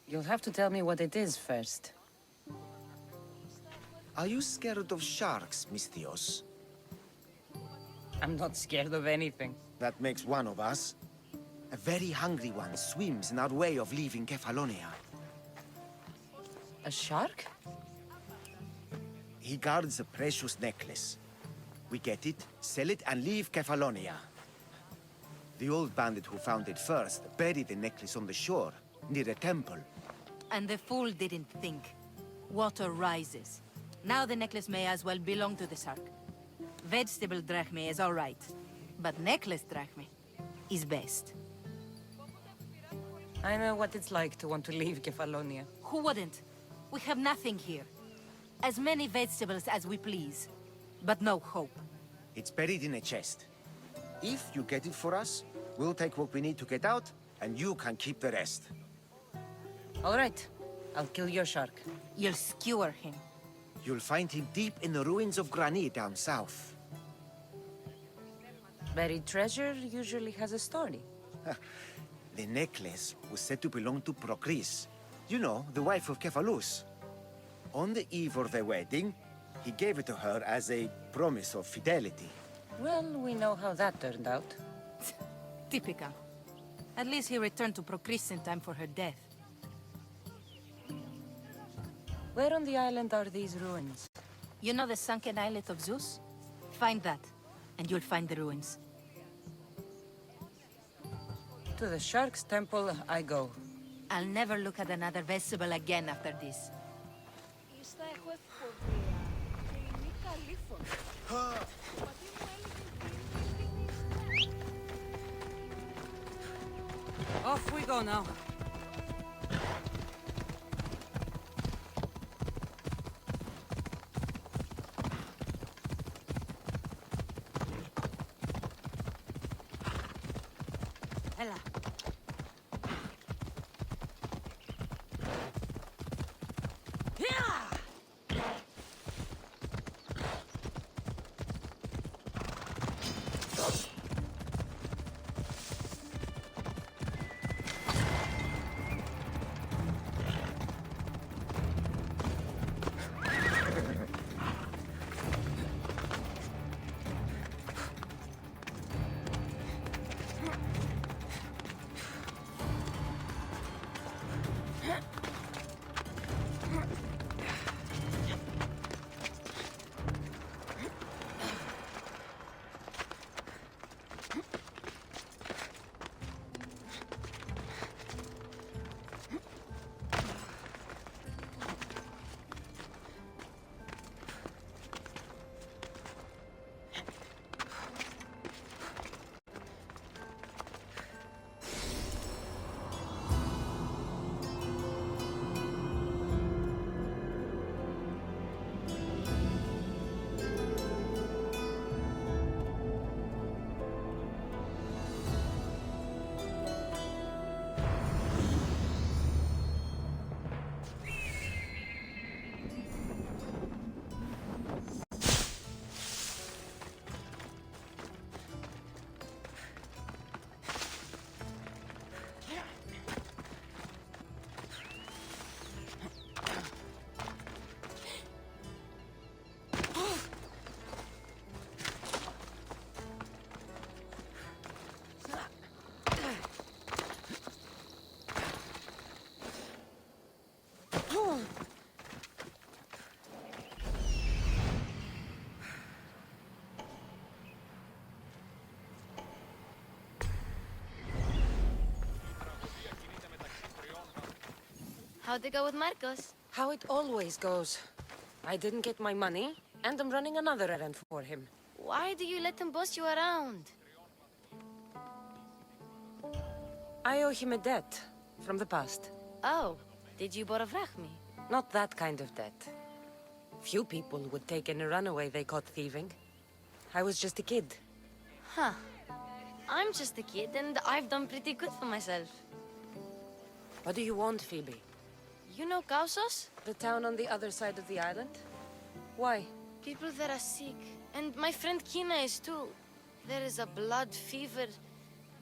Speaker 7: You'll have to tell me what it is first.
Speaker 17: Are you scared of sharks, Misthios?
Speaker 7: I'm not scared of anything.
Speaker 17: That makes one of us. A very hungry one swims in our way of leaving Kefalonia.
Speaker 7: A shark?
Speaker 17: He guards a precious necklace. We get it, sell it, and leave Kefalonia. The old bandit who found it first buried the necklace on the shore, near a temple.
Speaker 16: And the fool didn't think. Water rises. Now the necklace may as well belong to the shark. Vegetable drachme is all right, but necklace drachme is best.
Speaker 7: I know what it's like to want to leave Kefalonia.
Speaker 16: Who wouldn't? We have nothing here. As many vegetables as we please, but no hope.
Speaker 17: It's buried in a chest. If you get it for us, we'll take what we need to get out, and you can keep the rest.
Speaker 7: All right. I'll kill your shark.
Speaker 16: You'll skewer him.
Speaker 17: You'll find him deep in the ruins of Granit down south.
Speaker 7: Buried treasure usually has a story.
Speaker 17: The necklace was said to belong to Procris. You know, the wife of Cephalus. On the eve of their wedding, he gave it to her as a promise of fidelity.
Speaker 7: Well, we know how that turned out.
Speaker 16: Typical. At least he returned to Procris in time for her death.
Speaker 7: Where on the island are these ruins?
Speaker 16: You know the sunken islet of Zeus? Find that, and you'll find the ruins.
Speaker 7: To the Shark's Temple I go.
Speaker 16: I'll never look at another vegetable again after this.
Speaker 7: Off we go now.
Speaker 16: Ella.
Speaker 10: How'd it go with Marcos?
Speaker 9: How it always goes. I didn't get my money, and I'm running another errand for him.
Speaker 10: Why do you let him boss you around?
Speaker 9: I owe him a debt from the past.
Speaker 10: Oh, did you borrow Vrachmi?
Speaker 9: Not that kind of debt.
Speaker 7: Few people would take in a runaway they caught thieving. I was just a kid.
Speaker 10: Huh. I'm just a kid, and I've done pretty good for myself.
Speaker 7: What do you want, Phoebe?
Speaker 10: You know Kassandra?
Speaker 7: The town on the other side of the island? Why?
Speaker 10: People that are sick. And my friend Kina is too. There is a blood fever.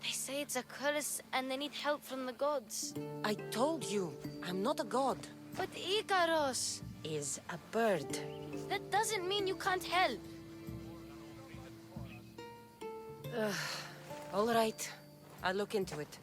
Speaker 10: They say it's a curse, and they need help from the gods.
Speaker 7: I told you, I'm not a god.
Speaker 10: But Ikaros
Speaker 7: is a bird.
Speaker 10: That doesn't mean you can't help.
Speaker 7: All right. I'll look into it.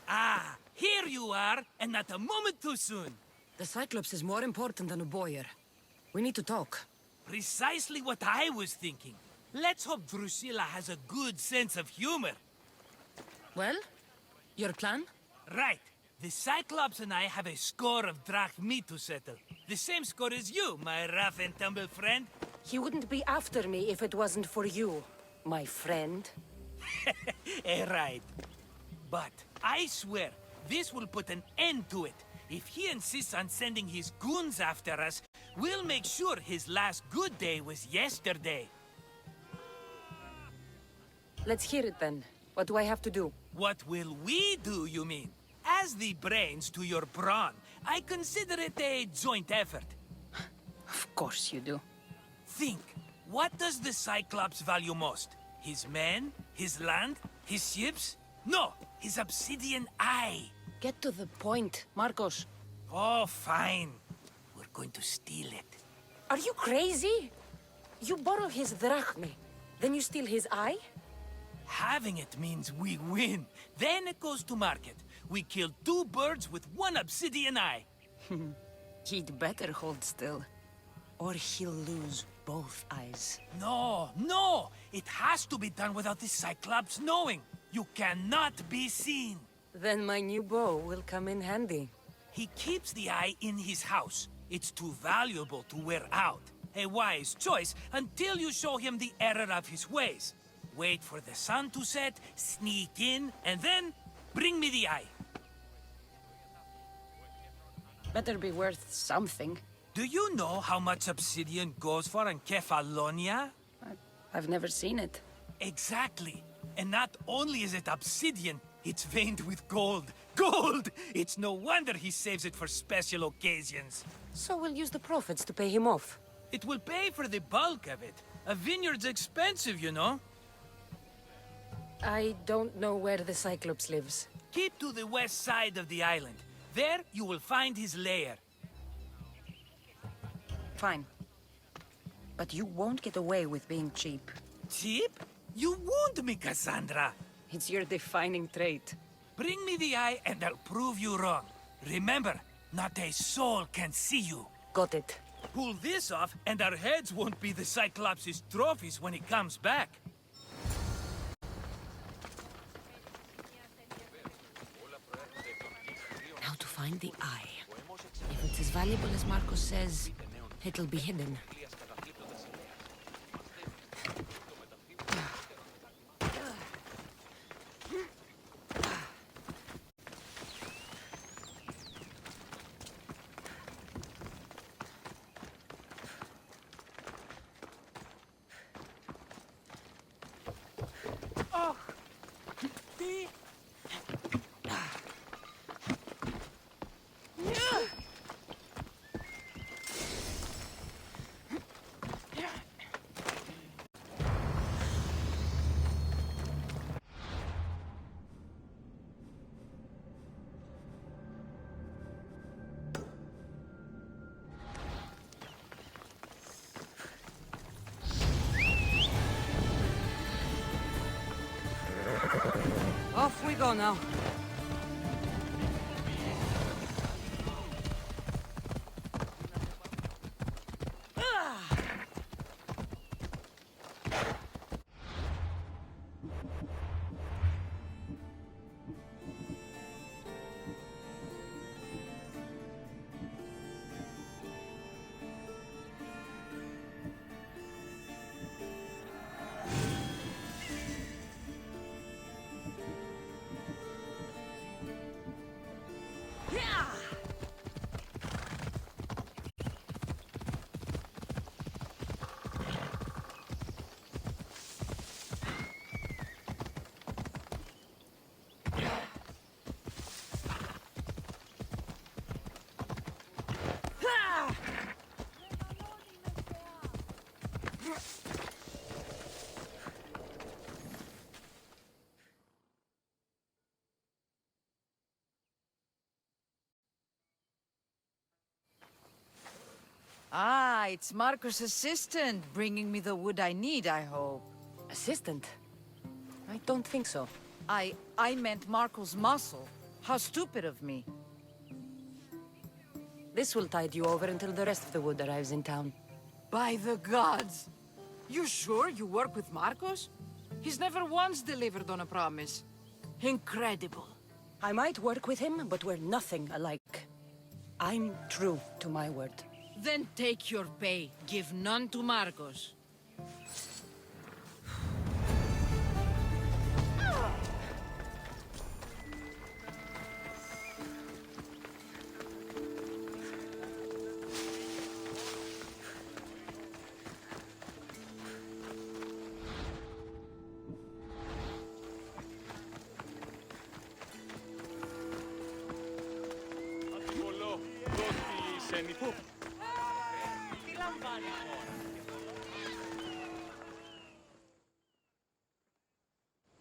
Speaker 12: Ah, here you are, and not a moment too soon.
Speaker 7: The Cyclops is more important than a boyar. We need to talk.
Speaker 12: Precisely what I was thinking. Let's hope Drusilla has a good sense of humor.
Speaker 7: Well, your plan?
Speaker 12: Right. The Cyclops and I have a score of drachmi to settle. The same score as you, my rough and tumble friend.
Speaker 7: He wouldn't be after me if it wasn't for you, my friend.
Speaker 12: Right. But I swear, this will put an end to it. If he insists on sending his goons after us, we'll make sure his last good day was yesterday.
Speaker 7: Let's hear it then. What do I have to do?
Speaker 12: What will we do, you mean? As the brains to your brawn, I consider it a joint effort.
Speaker 7: Of course you do.
Speaker 12: Think, what does the Cyclops value most? His men? His land? His ships? No, his obsidian eye.
Speaker 7: Get to the point, Marcos.
Speaker 12: Oh, fine. We're going to steal it.
Speaker 7: Are you crazy? You borrow his drachmi, then you steal his eye?
Speaker 12: Having it means we win. Then it goes to market. We kill 2 birds with 1 obsidian eye.
Speaker 7: He'd better hold still, or he'll lose both eyes.
Speaker 12: No, no! It has to be done without the Cyclops knowing. You cannot be seen.
Speaker 7: Then my new bow will come in handy.
Speaker 12: He keeps the eye in his house. It's too valuable to wear out. A wise choice until you show him the error of his ways. Wait for the sun to set, sneak in, and then bring me the eye.
Speaker 7: Better be worth something.
Speaker 12: Do you know how much obsidian goes for in Kefalonia?
Speaker 7: I've never seen it.
Speaker 12: Exactly. And not only is it obsidian, it's veined with gold. Gold! It's no wonder he saves it for special occasions.
Speaker 7: So we'll use the profits to pay him off.
Speaker 12: It will pay for the bulk of it. A vineyard's expensive, you know.
Speaker 7: I don't know where the Cyclops lives.
Speaker 12: Keep to the west side of the island. There you will find his lair.
Speaker 7: Fine. But you won't get away with being cheap.
Speaker 12: Cheap? You wound me, Kassandra.
Speaker 7: It's your defining trait.
Speaker 12: Bring me the eye and I'll prove you wrong. Remember, not a soul can see you.
Speaker 7: Got it.
Speaker 12: Pull this off and our heads won't be the Cyclops' trophies when he comes back.
Speaker 7: Now to find the eye. If it's as valuable as Marcos says, it'll be hidden. Off we go now.
Speaker 18: Ah, it's Marco's assistant, bringing me the wood I need, I hope.
Speaker 7: Assistant? I don't think so.
Speaker 18: I meant Marco's muscle. How stupid of me.
Speaker 7: This will tide you over until the rest of the wood arrives in town.
Speaker 18: By the gods! You sure you work with Marcos? He's never once delivered on a promise. Incredible.
Speaker 7: I might work with him, but we're nothing alike. I'm true to my word.
Speaker 15: Then take your pay. Give none to Marcos.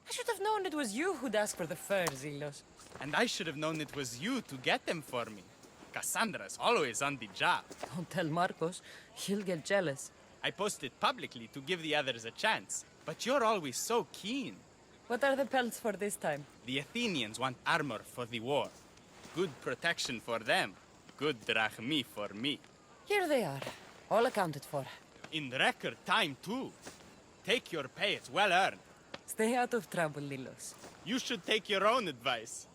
Speaker 7: I should have known it was you who'd ask for the fur, Zelos.
Speaker 19: And I should have known it was you to get them for me. Cassandra's always on the job.
Speaker 7: Don't tell Marcos. He'll get jealous.
Speaker 19: I posted publicly to give the others a chance, but you're always so keen.
Speaker 7: What are the pelts for this time?
Speaker 19: The Athenians want armor for the war. Good protection for them. Good drachmi for me.
Speaker 7: Here they are. All accounted for.
Speaker 19: In record time, too. Take your pay, it's well earned.
Speaker 7: Stay out of trouble, Lilos.
Speaker 19: You should take your own advice.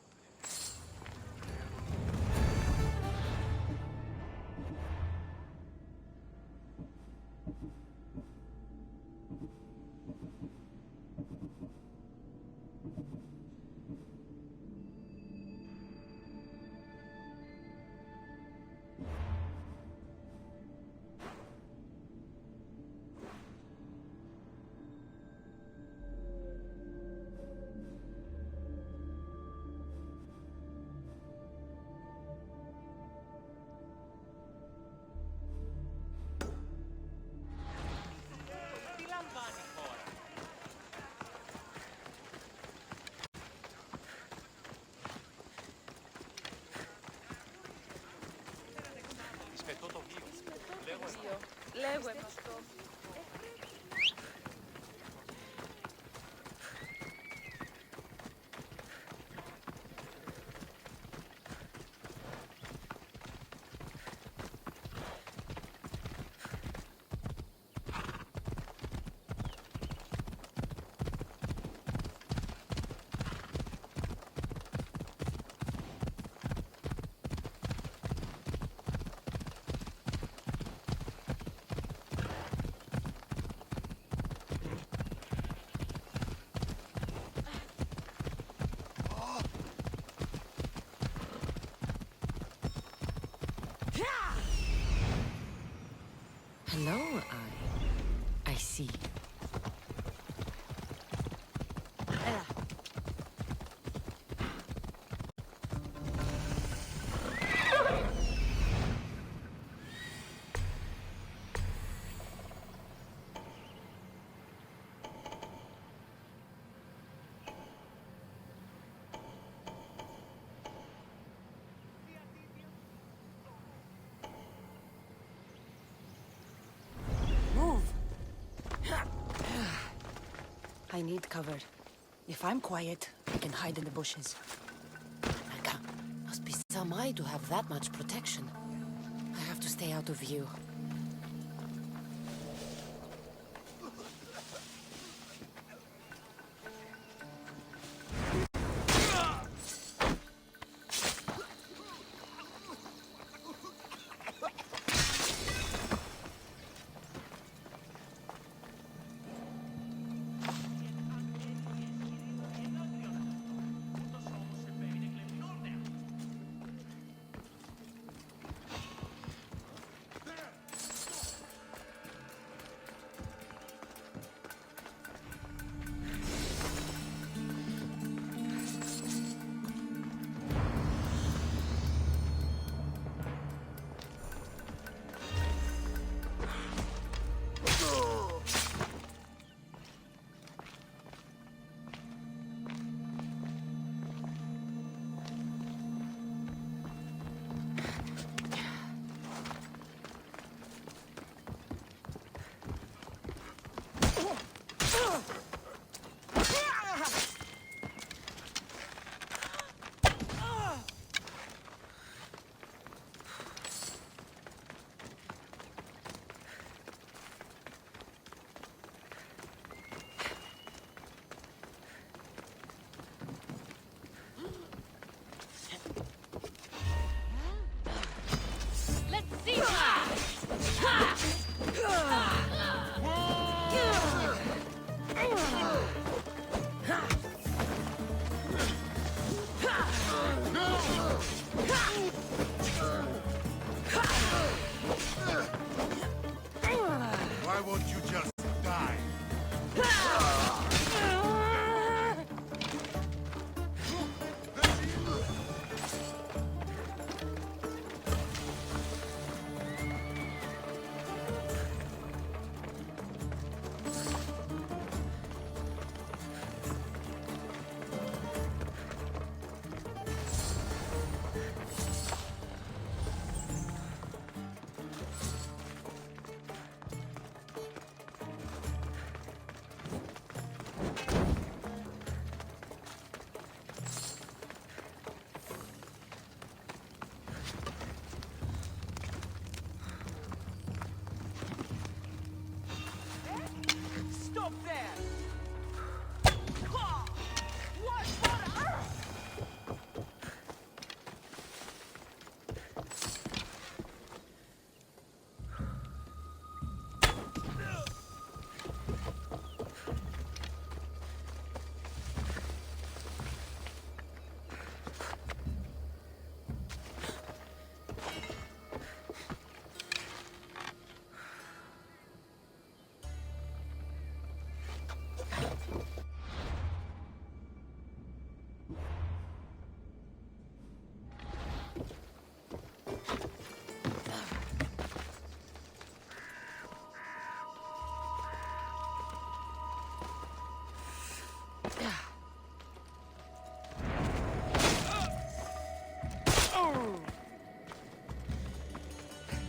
Speaker 6: Λέγω εμάς το.
Speaker 7: Hello, I see. I need cover. If I'm quiet, I can hide in the bushes. Marka, must be some eye to have that much protection. I have to stay out of view.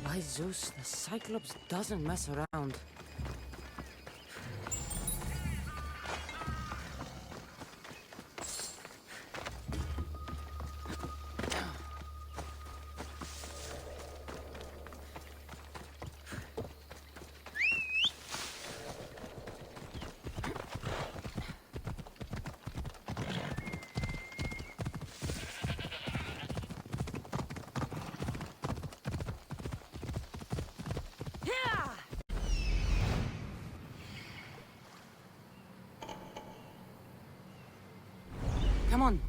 Speaker 7: By Zeus, the Cyclops doesn't mess around. Come on.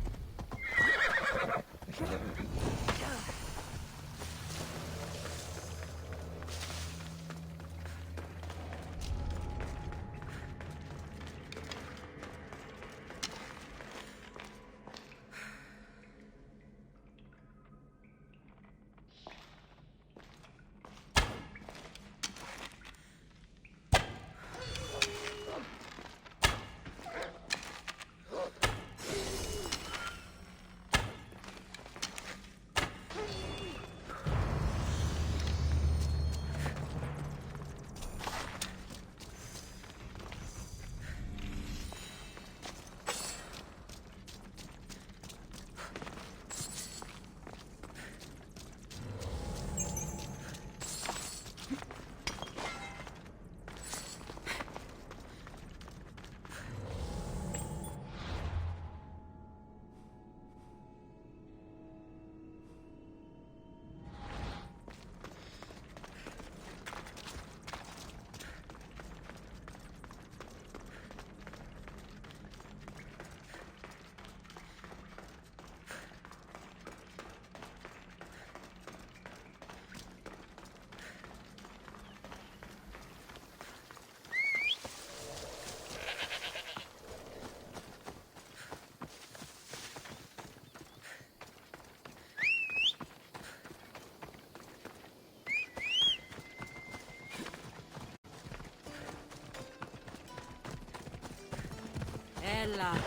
Speaker 7: Ella.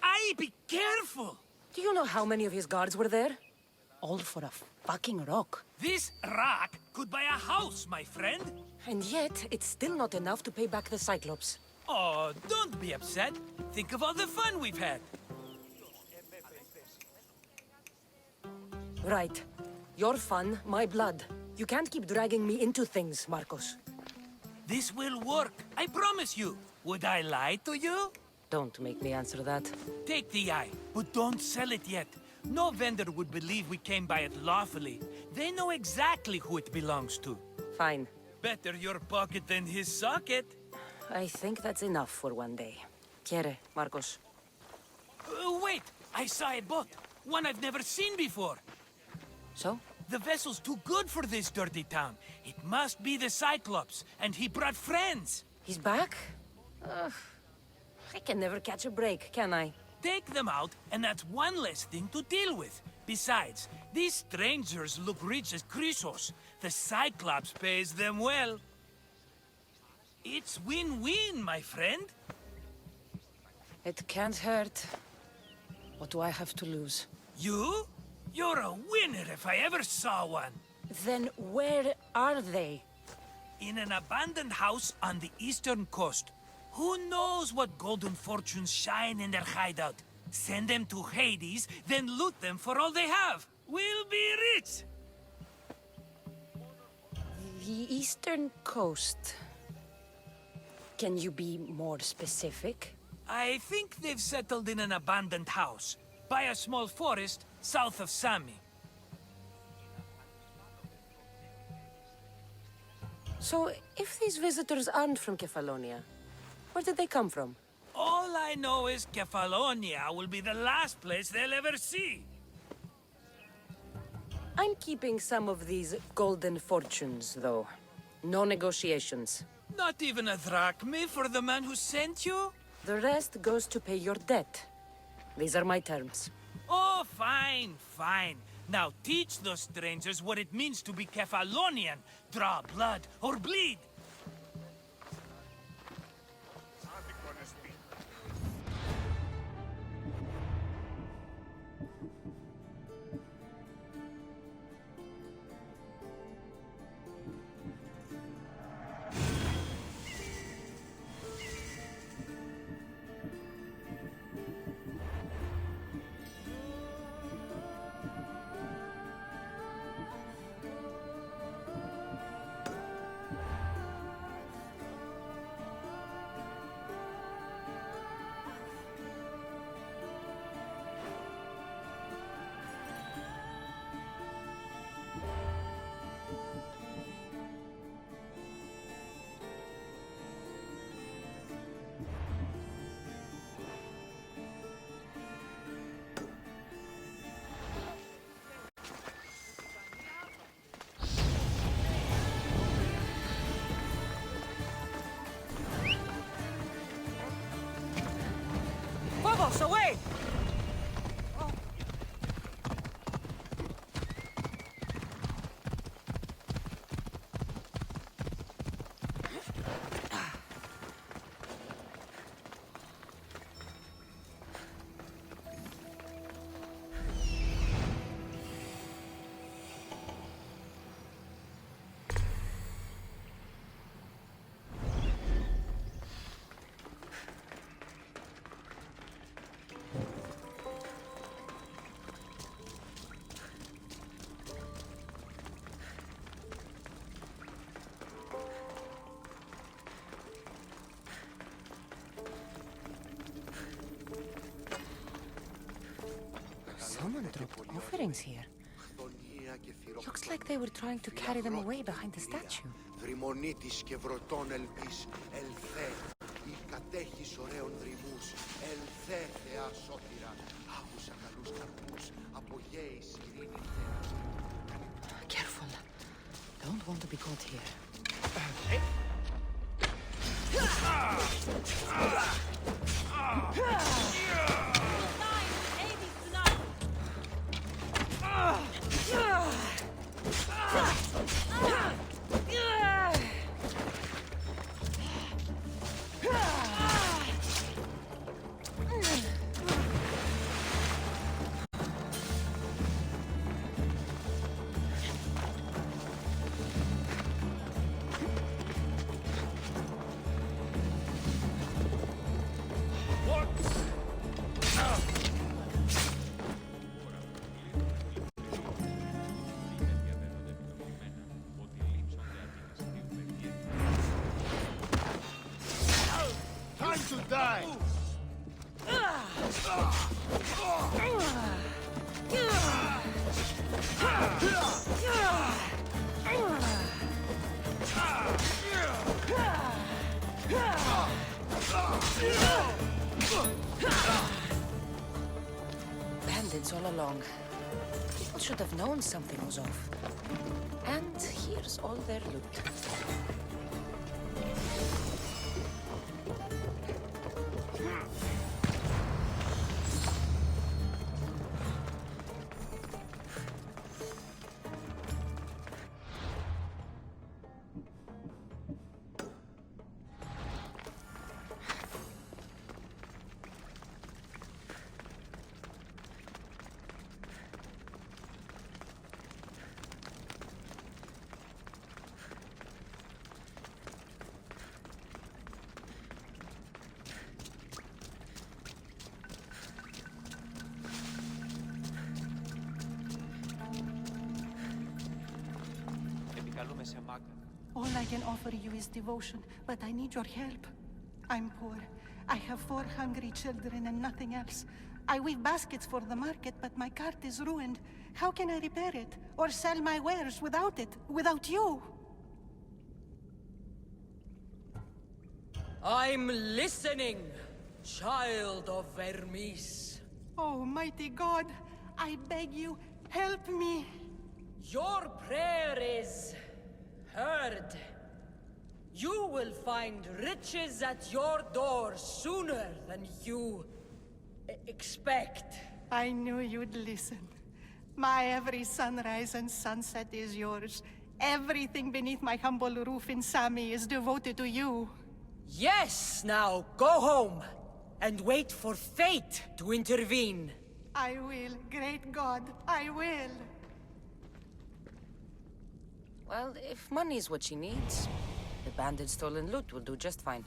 Speaker 12: Aye, be careful!
Speaker 7: Do you know how many of his guards were there? All for a fucking rock.
Speaker 12: This rock could buy a house, my friend.
Speaker 7: And yet, it's still not enough to pay back the Cyclops.
Speaker 12: Oh, don't be upset. Think of all the fun we've had.
Speaker 7: Right. Your fun, my blood. You can't keep dragging me into things, Marcos.
Speaker 12: This will work, I promise you. Would I lie to you?
Speaker 7: Don't make me answer that.
Speaker 12: Take the eye, but don't sell it yet. No vendor would believe we came by it lawfully. They know exactly who it belongs to.
Speaker 7: Fine.
Speaker 12: Better your pocket than his socket.
Speaker 7: I think that's enough for one day. Quiere, Marcos.
Speaker 12: Wait! I saw a boat. One I've never seen before.
Speaker 7: So?
Speaker 12: The vessel's too good for this dirty town. It must be the Cyclops, and he brought friends.
Speaker 7: He's back? I can never catch a break, can I?
Speaker 12: Take them out, and that's one less thing to deal with. Besides, these strangers look rich as Chrysos. The Cyclops pays them well. It's win-win, my friend.
Speaker 7: It can't hurt. What do I have to lose?
Speaker 12: You? You're a winner if I ever saw one.
Speaker 7: Then where are they?
Speaker 12: In an abandoned house on the eastern coast. Who knows what golden fortunes shine in their hideout? Send them to Hades, then loot them for all they have. We'll be rich!
Speaker 7: The eastern coast. Can you be more specific?
Speaker 12: I think they've settled in an abandoned house, by a small forest south of Sami.
Speaker 7: So, if these visitors aren't from Kefalonia, where did they come from?
Speaker 12: All I know is Kefalonia will be the last place they'll ever see.
Speaker 7: I'm keeping some of these golden fortunes, though. No negotiations.
Speaker 12: Not even a drachme for the man who sent you?
Speaker 7: The rest goes to pay your debt. These are my terms.
Speaker 12: Oh, fine, fine. Now teach those strangers what it means to be Kefalonian. Draw blood or bleed.
Speaker 7: Phobos, away! Someone dropped offerings here. Looks like they were trying to carry them away behind the statue.
Speaker 20: Δρυμονίτης και βροτών ελπίς, ελθέ, ή κατέχεις ωραίων δρυμούς, ελθέ θεά σώτηρα, άκουσα καλούς καρπούς, απογέης ειρήνη θέα.
Speaker 7: Careful. Don't want to be caught here.
Speaker 20: Time to die!
Speaker 7: Bandits all along. People should have known something was off. And here's all their loot.
Speaker 21: All I can offer you is devotion, but I need your help. I'm poor. I have 4 hungry children and nothing else. I weave baskets for the market, but my cart is ruined. How can I repair it? Or sell my wares without it? Without you?
Speaker 22: I'm listening, child of Vermis.
Speaker 21: Oh, mighty God, I beg you, help me.
Speaker 22: Your prayer is heard. You will find riches at your door sooner than you expect.
Speaker 21: I knew you'd listen. My every sunrise and sunset is yours. Everything beneath my humble roof in Sami is devoted to you.
Speaker 22: Yes, now go home and wait for fate to intervene.
Speaker 21: I will, great God, I will.
Speaker 7: Well, if money is what she needs, the bandit's stolen loot will do just fine.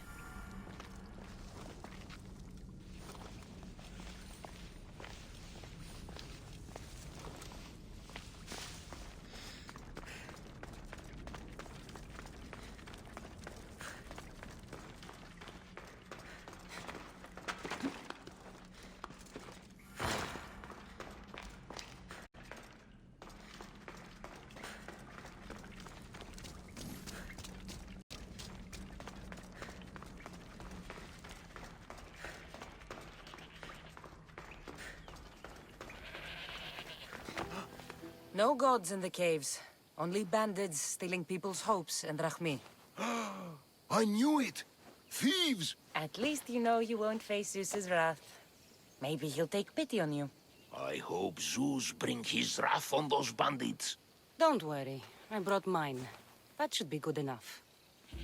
Speaker 7: No gods in the caves. Only bandits stealing people's hopes and drachmi.
Speaker 2: I knew it! Thieves!
Speaker 7: At least you know you won't face Zeus's wrath. Maybe he'll take pity on you.
Speaker 2: I hope Zeus bring his wrath on those bandits.
Speaker 7: Don't worry. I brought mine. That should be good enough.